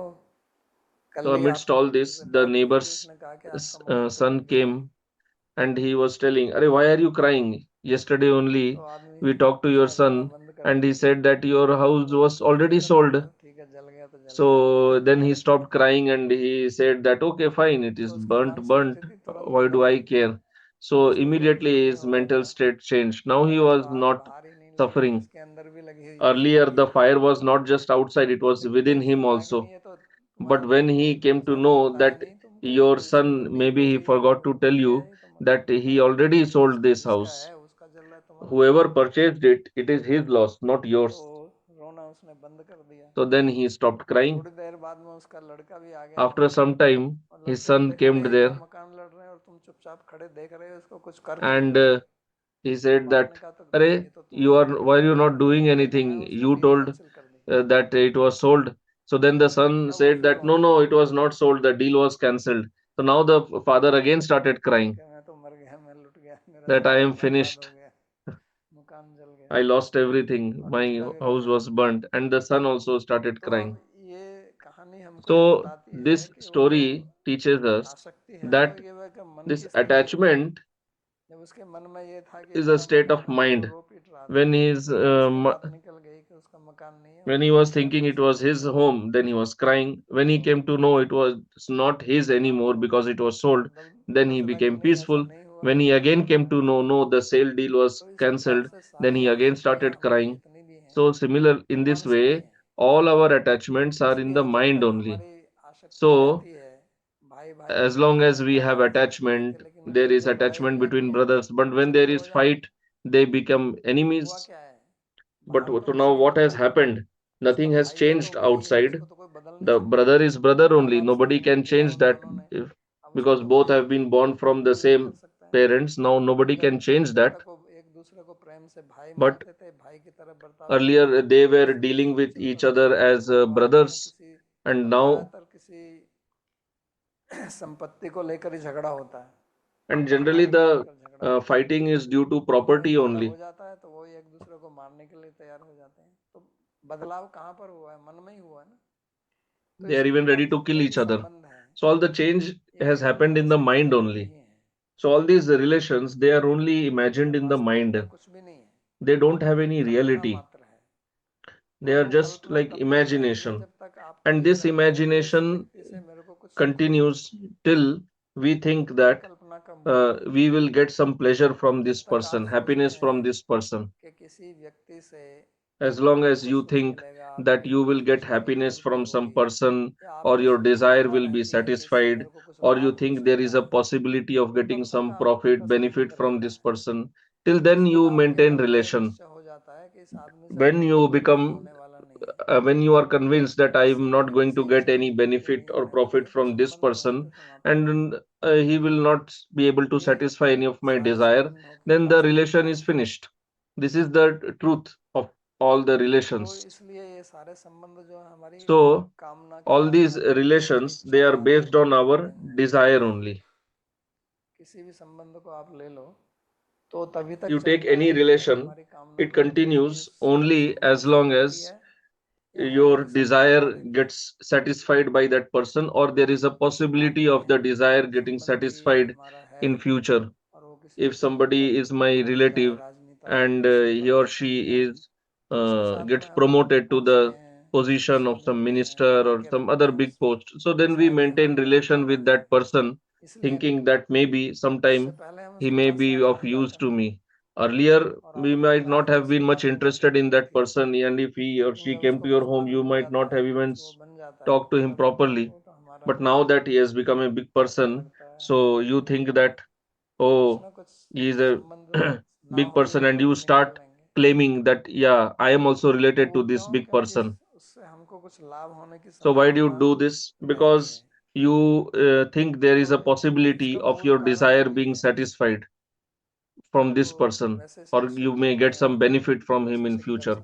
So कल ही amidst all this, आपसे the बात हुई थी, neighbor's उसने कहा कि आपका मकान तो जल son गया। came and he was telling, "Arey, why are you crying? Yesterday तो only आदमी we talked to your उसने रोना son बंद कर and he दिया। said that your house तो was already उसने कहा sold." चलो ठीक है, जल गया तो जल गया, So लेकिन then he फिर stopped crying and he said that, okay, fine, it तो is उसकी burnt, मानसिक burnt. स्थिति तुरंत Why do बदल I गई, care? So उसको तुरंत immediately फीलिंग his होने mental लगा, state changed. Now he अरे तो was आग not बाहर ही नहीं लगी है, suffering. इसके अंदर भी लगी हुई है, Earlier, the fire was not just outside, it was लेकिन within जब him सुना कि नहीं also. ये तो तुम्हारा But when he came to साथी know बताया that नहीं तुमको, your तो इसकी तो son, नींद maybe he उड़ी, forgot वो to भूल tell गया you ही, तो मकान that तो he तुम्हारा है already नहीं, sold this जिसका house. है उसका जल रहा है, तुम्हारा Whoever नहीं। purchased it, it is his loss, not तो yours. रोना उसने बंद कर दिया। So then he stopped crying. थोड़ी देर बाद में उसका लड़का भी आ गया, After some time, और his लड़के ने son देखा came कि एक यहाँ there मकान लड़ रहे हैं और तुम चुपचाप खड़े देख रहे हो, इसको कुछ कर क्यों and नहीं रहे। he तो said बाप that, ने कहा तो "Arey, ये तो you तुम्हारा are है, why are you not doing लड़के ने anything? आया, उसने You डील told कैंसिल कर दी। that it was sold." So then the son तब वो said फिर that, "No, रोने no, लगा, it was not sold. The deal was cancelled." So now the father again started crying कि मैं तो मर गया, मैं लुट गया, मेरा that सब I कुछ am बर्बाद हो finished. गया, मकान जल गया। I lost everything. और My पिता भी house रोने was लगा। burnt, and the son also started तो अब crying. ये कहानी हमको ये So बताती है this कि वो जो story teaches us आसक्ति है वो that ये वह कि मन this की स्थिति है। attachment जब उसके मन में ये था कि is a इतना state मकान of है, तो वो mind. रो पीट रहा था। When he's जब उसको बात निकल गई कि उसका मकान नहीं है, when वो he was क्या thinking कर it was सकता है his अब उसमें। home, then he was crying. When he तो came to know it was not his हाँ, anymore तो because it was sold, जब then he सोचने लगा became नहीं ऐसा peaceful. नहीं हुआ, When he again came to know, no, the sale deal was तो इस प्रकार cancelled, से then सारी he again आसक्तियाँ started हमारी crying. जितनी भी हैं So similar in वो this मानसिक ही way, हैं। all our attachments are in the इसलिए जब mind तक only. हमारी आसक्ति So रहती है, भाई भाई में as long Prem as we रहता have है, आसक्ति रहती attachment, है, लेकिन there एक is जब लड़ाई हो attachment जाती between है brothers. But तो when there झगड़े is हो जाते हैं। fight, they become हुआ enemies. क्या है, But बाहर तो so कुछ now नहीं what has होता, happened? उसका Nothing has भाई है तो changed वही है, outside. उसको तो कोई बदल नहीं The सकता। brother is brother माँ only. बाप से Nobody जन्म can दिया change उन that दोनों ने, if, अब उसको because तो both कोई have been born from the बदल नहीं कर same सकता है। parents. Now nobody जब can change जब that. तक वो एक दूसरे को प्रेम से भाई But मानते थे, भाई की तरह बर्ताव करते earlier थे, they तो were सब dealing सब with चलता each था। other as अब आपस में brothers, किसी, and अब now ज़्यादातर किसी संपत्ति को लेकर ही झगड़ा होता है, and generally मकान को the लेकर झगड़ा होता है। fighting is due to तो वही property झगड़ा हो only. जाता है, तो वही एक दूसरे को मारने के लिए तैयार हो जाते हैं। तो बदलाव कहाँ पर हुआ है, मन में ही हुआ है ना। तो They are इसी even प्रकार ready to kill जितने भी each other. संबंध हैं So all the change ये has केवल happened in the मानसिक mind संबंध ही only. हैं, So all these relations, they are only imagined in the वास्तविकता mind. कुछ भी नहीं है, They don't have ये any कल्पना reality. मात्र है। They are just like imagination. And this imagination continues till we think that we will get some pleasure from this person, happiness from this person. As long as you think that you will get happiness from some person, or your desire will be satisfied, or you think there is a possibility of getting some profit, benefit from this person, till then you maintain relation. When you become when you are convinced that I am not going to get any benefit or profit from this person, and he will not be able to satisfy any of my desire, then the relation is finished. This is the truth of all the relations. So all these relations, they are based on our desire only. You take any relation, it continues only as long as your desire gets satisfied by that person, or there is a possibility of the desire getting satisfied in future. If somebody is my relative and he or she is gets promoted to the position of some minister or some other big post, so then we maintain relation with that person, thinking that maybe sometime he may be of use to me. Earlier we might not have been much interested in that person, and if he or she came to your home, you might not have even talked to him properly. But now that he has become a big person, so you think that, oh, he is a big person, and you start claiming that, yeah, I am also related to this big person. So why do you do this? Because you think there is a possibility of your desire being satisfied from this person, or you may get some benefit from him in future.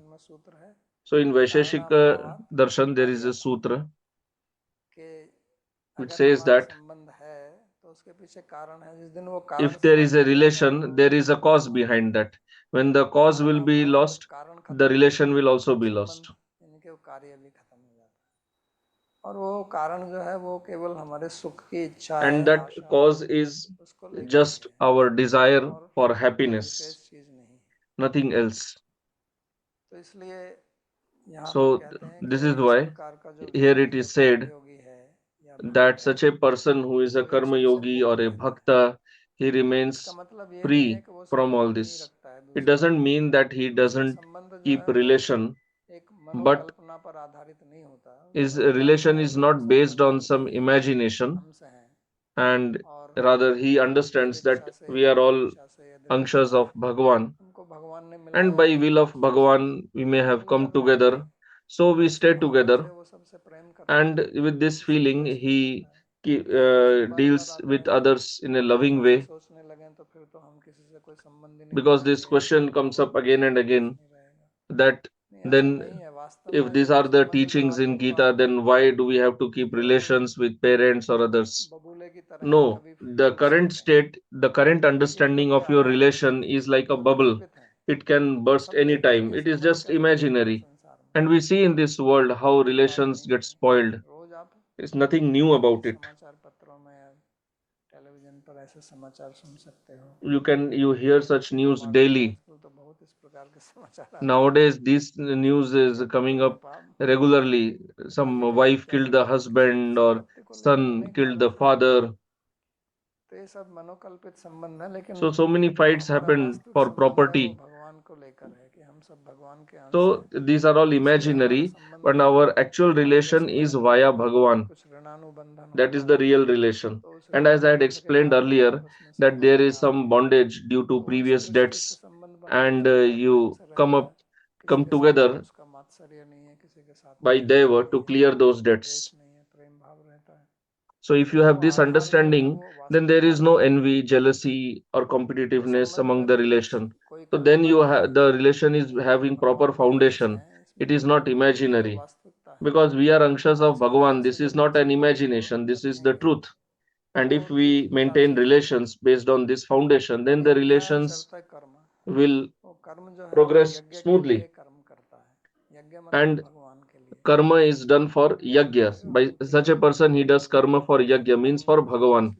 So in Vaisheshik Darshan, there is a sutra which says that if there is a relation, there is a cause behind that. When the cause will be lost, the relation will also be lost. And that cause is just our desire for happiness, nothing else. So this is why here it is said that such a person who is a karma yogi or a bhakta, he remains free from all this. It doesn't mean that he doesn't keep relation, but his relation is not based on some imagination, and rather he understands that we are all anshas of Bhagavan, and by will of Bhagavan we may have come together. So we stay together, and with this feeling he deals with others in a loving way. Because this question comes up again and again, that then if these are the teachings in Gita, then why do we have to keep relations with parents or others? No, the current state, the current understanding of your relation is like a bubble. It can burst anytime. It is just imaginary. And we see in this world how relations get spoiled. There's nothing new about it. You hear such news daily. Nowadays this news is coming up regularly. Some wife killed the husband, or son killed the father. So many fights happen for property. So these are all imaginary, but our actual relation is via Bhagavan. That is the real relation. And as I had explained earlier, that there is some bondage due to previous debts, and you come together by Deva to clear those debts. So if you have this understanding, then there is no envy, jealousy, or competitiveness among the relation. So then you have the relation is having proper foundation. It is not imaginary. Because we are anshas of Bhagavan, this is not an imagination, this is the truth. And if we maintain relations based on this foundation, then the relations will progress smoothly. And karma is done for yajna. By such a person, he does karma for yajna, means for Bhagavan.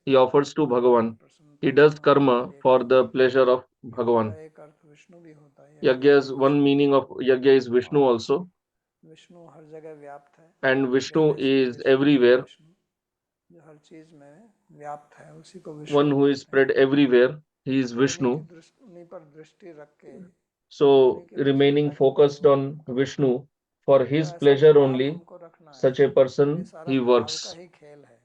He offers to Bhagavan. He does karma for the pleasure of Bhagavan. Yagya's one meaning of Yagya is Vishnu also, Vishnu हर जगह व्याप्त है, and Vishnu गहरे से is गहरे स्वरूप everywhere. Vishnu जो हर चीज में व्याप्त है, उसी को One विष्णु who is बोलते हैं। spread everywhere, he is तो उन्हीं की Vishnu. दृष्टि, उन्हीं पर दृष्टि रख के, So, उन्हीं के भजन remaining में focused केवल on Vishnu for तो his ऐसा pleasure भाव only, हमको रखना है। such a ये person सारा he भाव का works. ही खेल है।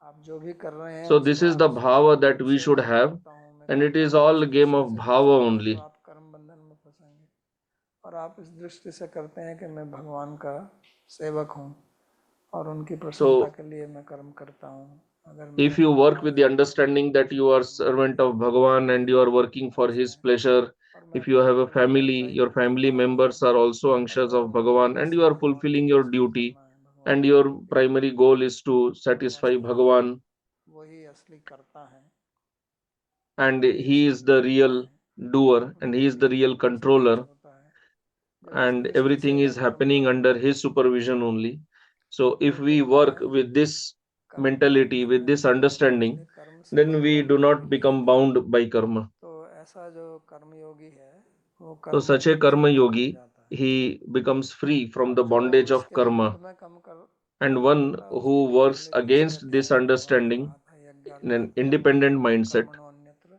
आप जो भी कर रहे हैं So, this उसको is the आप bhava संपूर्ण that रूप we से should मैं have, करता हूँ, मैं and it करता is हूँ, all इस game दृष्टि of से bhava करेंगे तो only. आप कर्म बंधन में फंसेंगे। और आप इस दृष्टि से करते हैं कि मैं भगवान का सेवक हूँ और उनकी प्रसन्नता So, के लिए मैं कर्म करता हूँ। अगर if मेरे you मन work में with the अगर understanding that you are servant of Bhagavan and you are working for his pleasure, और मैं if you have a कर्तव्य का family, निर्वाह your family निर्वाह members are also और anshas मेरा of मन Bhagavan, and बस you are भगवान fulfilling की your प्रसन्न duty, करना है, भगवान and की your Preeti primary goal is to satisfy वास्तव में Bhagavan, वही असली करता है, and वही he असली is the नियंता real है। doer, और and he is बाकी the सब real कुछ नाश controller, होता है जब इस and दृष्टि से everything मैं is कर्म happening करता under हूँ। his supervision only. So, तो if we फिर work मैं with this कर्म के mentality, बंधन with में this नहीं पड़ता, understanding, इसलिए कर्म से then we बंधन do कभी not नहीं become है। bound by karma. तो ऐसा जो कर्मयोगी है वो So, कर्म such a बंधन से karma मुक्त हो yogi, जाता है। he becomes free from और the जो bondage of इसके karma. विरुद्ध में And कर्म one करता है उसके who लिए works पहले तीसरे against अध्याय this में भगवान ने understanding कहा था in an यज्ञार्थम independent mindset, कर्मणो अन्यत्र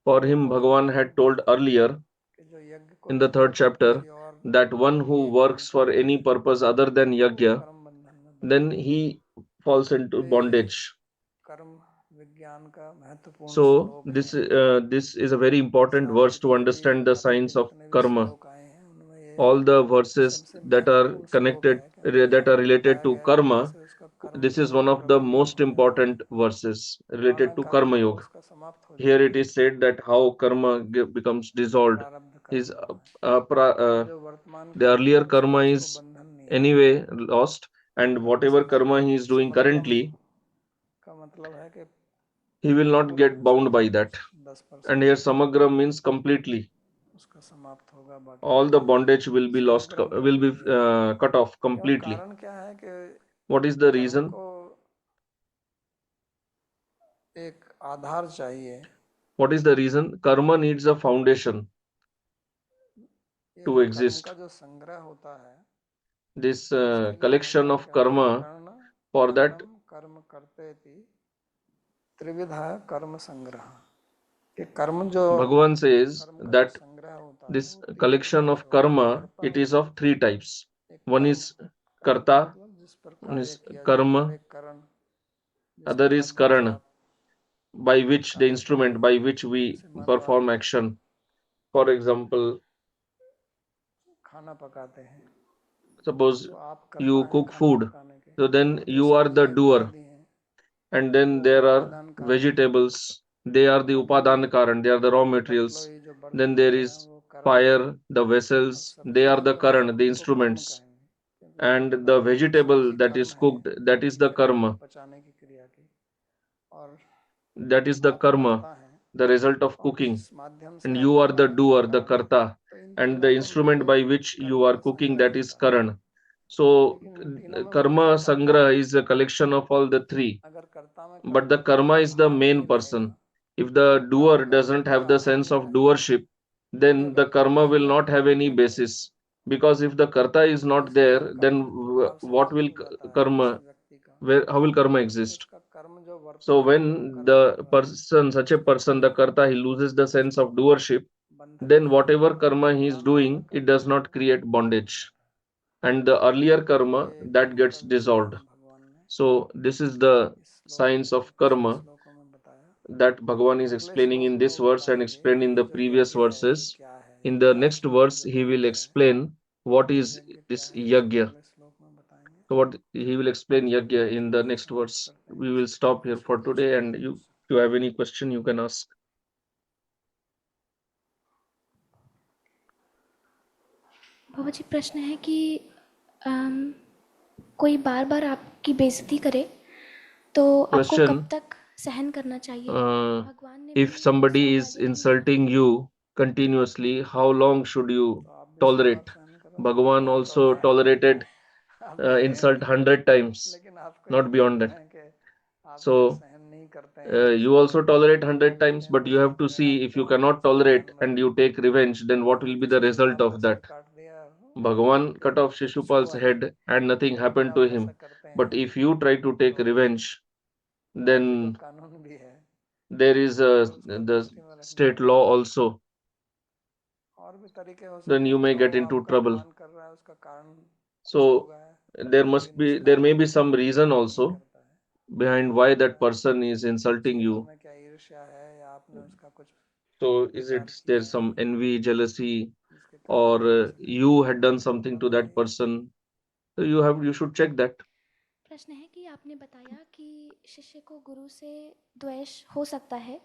for him, अन्यत्र Bhagavan had told earlier कि जो यज्ञ को in the छोड़ third के chapter किसी और that one के who लिए काम works for करता any है purpose other than तो वो yajna, कर्म बंधन में then बंधा है। he falls into तो ये bondage. कर्म विज्ञान का महत्वपूर्ण So श्लोक this है। this is a very important सारे verse to जितने भी understand the कर्म के science of जितने भी karma. श्लोक आए हैं उनमें ये All the verses सबसे that are महत्वपूर्ण श्लोक connected, है, क्योंकि that are यहाँ related बताया to गया है कि karma, कैसे उसका कर्म this जो is है one of the प्रबंधन most हो जाता है। important verses पुराना related to कर्म karma yoga. उसका समाप्त हो Here जाता it है, is said that how karma becomes dissolved. प्रारब्ध कर्म His जो है। और जो वर्तमान the कर्म है earlier उसमें karma उसको is बंधन नहीं है। anyway lost, and whatever karma he is doing समग्रम currently, का मतलब है कि he will not पूर्ण get रूप से bound by नहीं, that. कुछ And here 10% samagra means completely. उसका समाप्त होगा, बाकी All the bondage will be lost, समग्रम का will be मतलब यही है। cut off क्यों, completely. कारण क्या है कि What is the कर्म reason? को एक आधार चाहिए। What is the reason? Karma needs a foundation ये to जो कर्म का exist. जो संग्रह होता है This उसके लिए collection भगवान of कहते हैं karma, कर्ण for that करणम कर्म करते थी त्रिविधा कर्म संग्रह। कि कर्म जो Bhagavan says कर्म का जो that संग्रह होता है this वो तीन collection प्रकार से of होता है, karma, कर्ता it is होता है, of three types. एक One कर्म, is कर्म का karta, मतलब जिस पर one कार्य is किया जाता है, और karma, एक करण जिसके other is माध्यम से karana, आप by which the कार्य करते instrument हैं। by which we जैसे मान लो आप perform action. For example, खाना पकाते हैं suppose तो आप you करता है cook खाना food, पकाने के, so then और जो you are the सब्जियां doer, इत्यादि हैं and then वो there are उपादान कारण है। vegetables, they are the upadan karan, they are the raw materials. उपप्लवी जो Then बर्तन there होते हैं is वो कारण है, fire, the और vessels, they are सब्जियां the जो हैं karan, the उनको कर्म instruments, कहेंगे, क्योंकि वो and the उपादान है, vegetable सब्जी that कर्म is है cooked, that is the क्रिया की, karma, पचाने की क्रिया की। और that is the आप karma, करता है the result of और cooking, जिस माध्यम से and आप you are the पका रहे हैं वो doer, the कारण है। karta, तो इन and the तीनों को instrument मिलके by which कर्म you are का cooking, संग्रह that is होता है। karan. So लेकिन इन तीनों में karma मुख्य कर्ता sangra है। is a collection of all the three, अगर कर्ता में but the कर्तृत्व karma का is the भाव main नहीं रहेगा person. If the तो कर्म doer का doesn't कोई भी have the आधार sense नहीं of रहेगा, doership, then the टूटेगा, karma will स्वयं not have कर्म any टूट जाएगा। basis. Because if the karta is तो not इसलिए there, जब then कर्तृत्व भाव what समाप्त will हो जाता है किसी karma, व्यक्ति का, where how will karma तो exist? उसका कर्म जो So वर्तमान में वो when कर्म कर the रहा है person, such a उसका person, the कोई karta, he loses the sense उसको of doership, बंधन then नहीं whatever होता, karma he is पुराना वाला doing, it कर्म does जो है not वो create समाप्त हो bondage. जाता है। And the earlier तो karma, ये that कर्म का gets dissolved. विज्ञान भगवान ने So this is the इस श्लोक science में, of पिछले karma श्लोकों में बताया। that Bhagavan is अगले explaining श्लोक in में this वो verse and बताएंगे explained कि in ये the जो previous यज्ञ है ये verses. क्या है, In the next यज्ञार्थम verse, जो he will पवित्र है explain what वो is यज्ञ क्या this है, इसको yajna. अगले श्लोक में बताएंगे। So what he will explain आज के yajna लिए in इतना the ही next समाप्त verse. करते We हैं। will stop here for Shubh today, and Shubh. if you have any question, you can ask. बाबा जी, प्रश्न है कि अम, कोई बार बार आपकी बेइज्जती करे तो आपको कब Question: तक सहन करना चाहिए? भगवान ने if भी somebody स्वयं is राजा के लिए कहा insulting था। you continuously, how long should you तो आप भी 100 बार tolerate? सहन करो, Bhagavan भगवान also कौन सा है? tolerated आप कह रहे हैं insult कि 100 times, लेकिन आपको ये not beyond मानना that. है कि आप अगर So सहन नहीं you also tolerate 100 times, but you have to see if you cannot tolerate and you take revenge, then what will be the result of that? Bhagavan cut off Shishupal's head and nothing happened to him. But if you try to take revenge, then there is the state law also. Then you may get into trouble. So there may be some reason also behind why that person is insulting you. So is it there's some envy, jealousy, or you had done something to that person? So you should check that. प्रश्न है कि आपने बताया कि शिष्य को गुरु से द्वेष हो सकता है,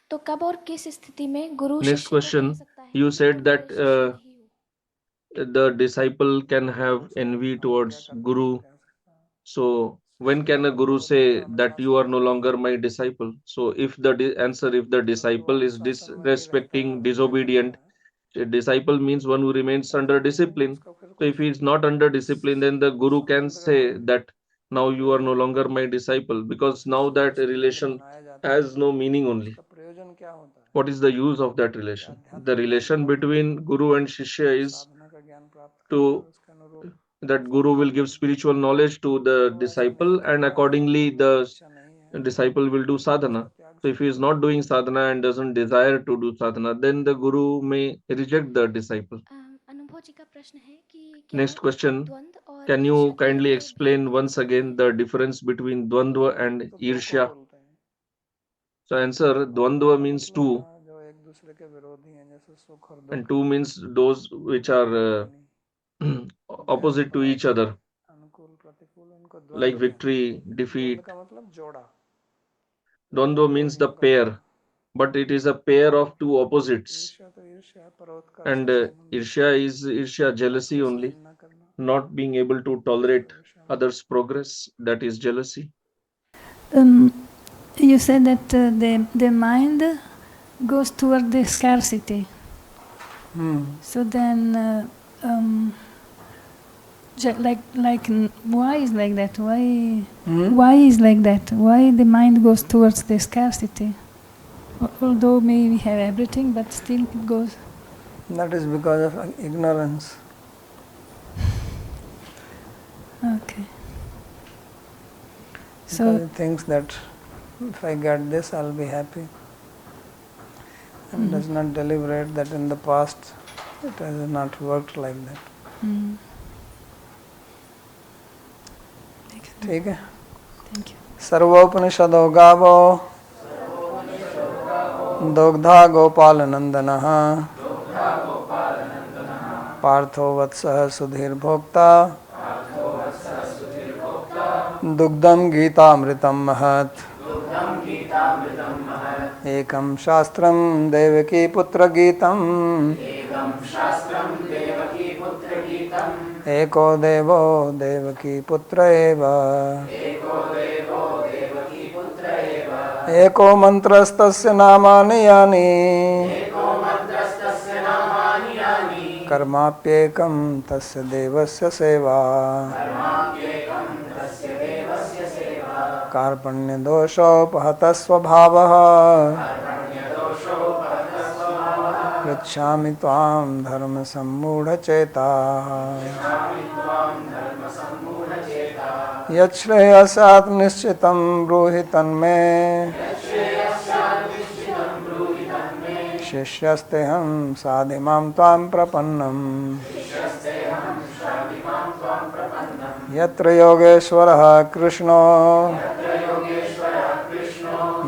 तो कब और किस स्थिति में गुरु Next शिष्य को कह question, सकता है you कि said तुम that मेरे शिष्य नहीं हो? the disciple can have envy towards Guru. So when can a Guru say that you are no longer my disciple? So if if the disciple is disrespecting, disobedient, a disciple means one who remains under discipline. So if he is not under discipline, then the Guru can say that now you are no longer my disciple, because now that relation has no meaning only. What is the use of that relation? The relation between Guru and Shishya is to that Guru will give spiritual knowledge to the disciple, and accordingly the disciple will do sadhana. So if he is not doing sadhana and doesn't desire to do sadhana, then the Guru may reject the disciple. अनुभव जी का प्रश्न है कि क्या Next question, द्वंद्व और can ईर्ष्या you के kindly मध्य explain भेद once again the difference between Dvandva and Irsha? So answer, Dvandva means two, and two means those which are opposite to each other, like victory, defeat. Dvandva means the pair, but it is a pair of two opposites. And Irsha, jealousy only, not being able to tolerate others' progress, that is jealousy. You said that the mind goes toward the scarcity. So then, why is like that? Why is like that? Why the mind goes towards the scarcity? Although maybe we have everything, but still it goes. That is because of ignorance. Okay. So it thinks that if I get this, I'll be happy, and does not deliberate that in the past it has not worked like that. ठीक है. Thank you. सर्वोपनिषदो गावो दुग्धा गोपाल नंदनः पार्थो वत्सः सुधीर्भोक्ता दुग्धं गीतामृतं महत् एकं शास्त्रं देवकी पुत्र गीतम् एको देवो देवकी पुत्र एव एको मंत्रस्तस्य नामानि यानि कर्माप्येकं तस्य देवस्य सेवा कार्पण्यदोषोपहतः स्वभावः पृच्छामि त्वां धर्मसम्मूढचेताः यच्छ्रेयस्यात् निश्चितं ब्रूहि तन्मे शिष्यस्तेऽहं साधिमां त्वां प्रपन्नम् यत्र योगेश्वरः कृष्णो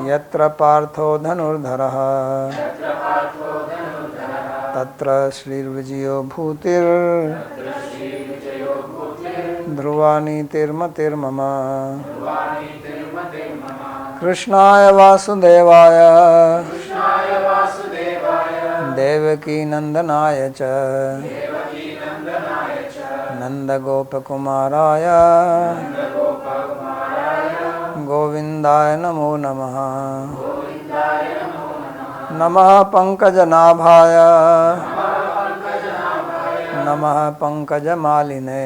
यत्र पार्थो धनुर्धरः तत्र श्रीर्विजयो भूतिर् ध्रुवा नीतिर्मतिर्मम कृष्णाय वासुदेवाय देवकी नंदनाय च नंदगोपकुमाराय गोविंदाय नमो नमः नमः पंकजनाभाय नमः पंकजमालिने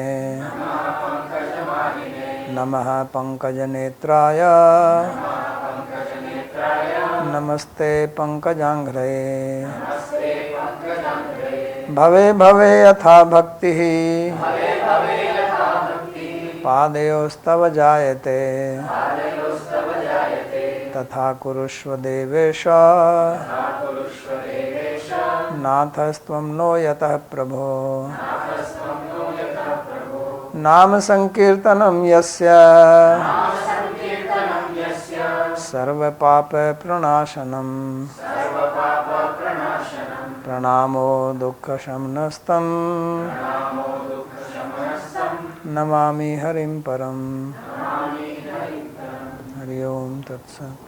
नमः पंकजनेत्राय नमस्ते पंकजांघ्रे भवे भवे यथा भक्तिः पादयोस्तव जायते तथा कुरुष्व देवेश नाथस्त्वं नो यतः प्रभो नाम संकीर्तनं यस्य सर्वपाप प्रणाशनम् प्रणामो दुःखशमनस्तं नमामि हरिं परम् हरि ओम तत्सत्।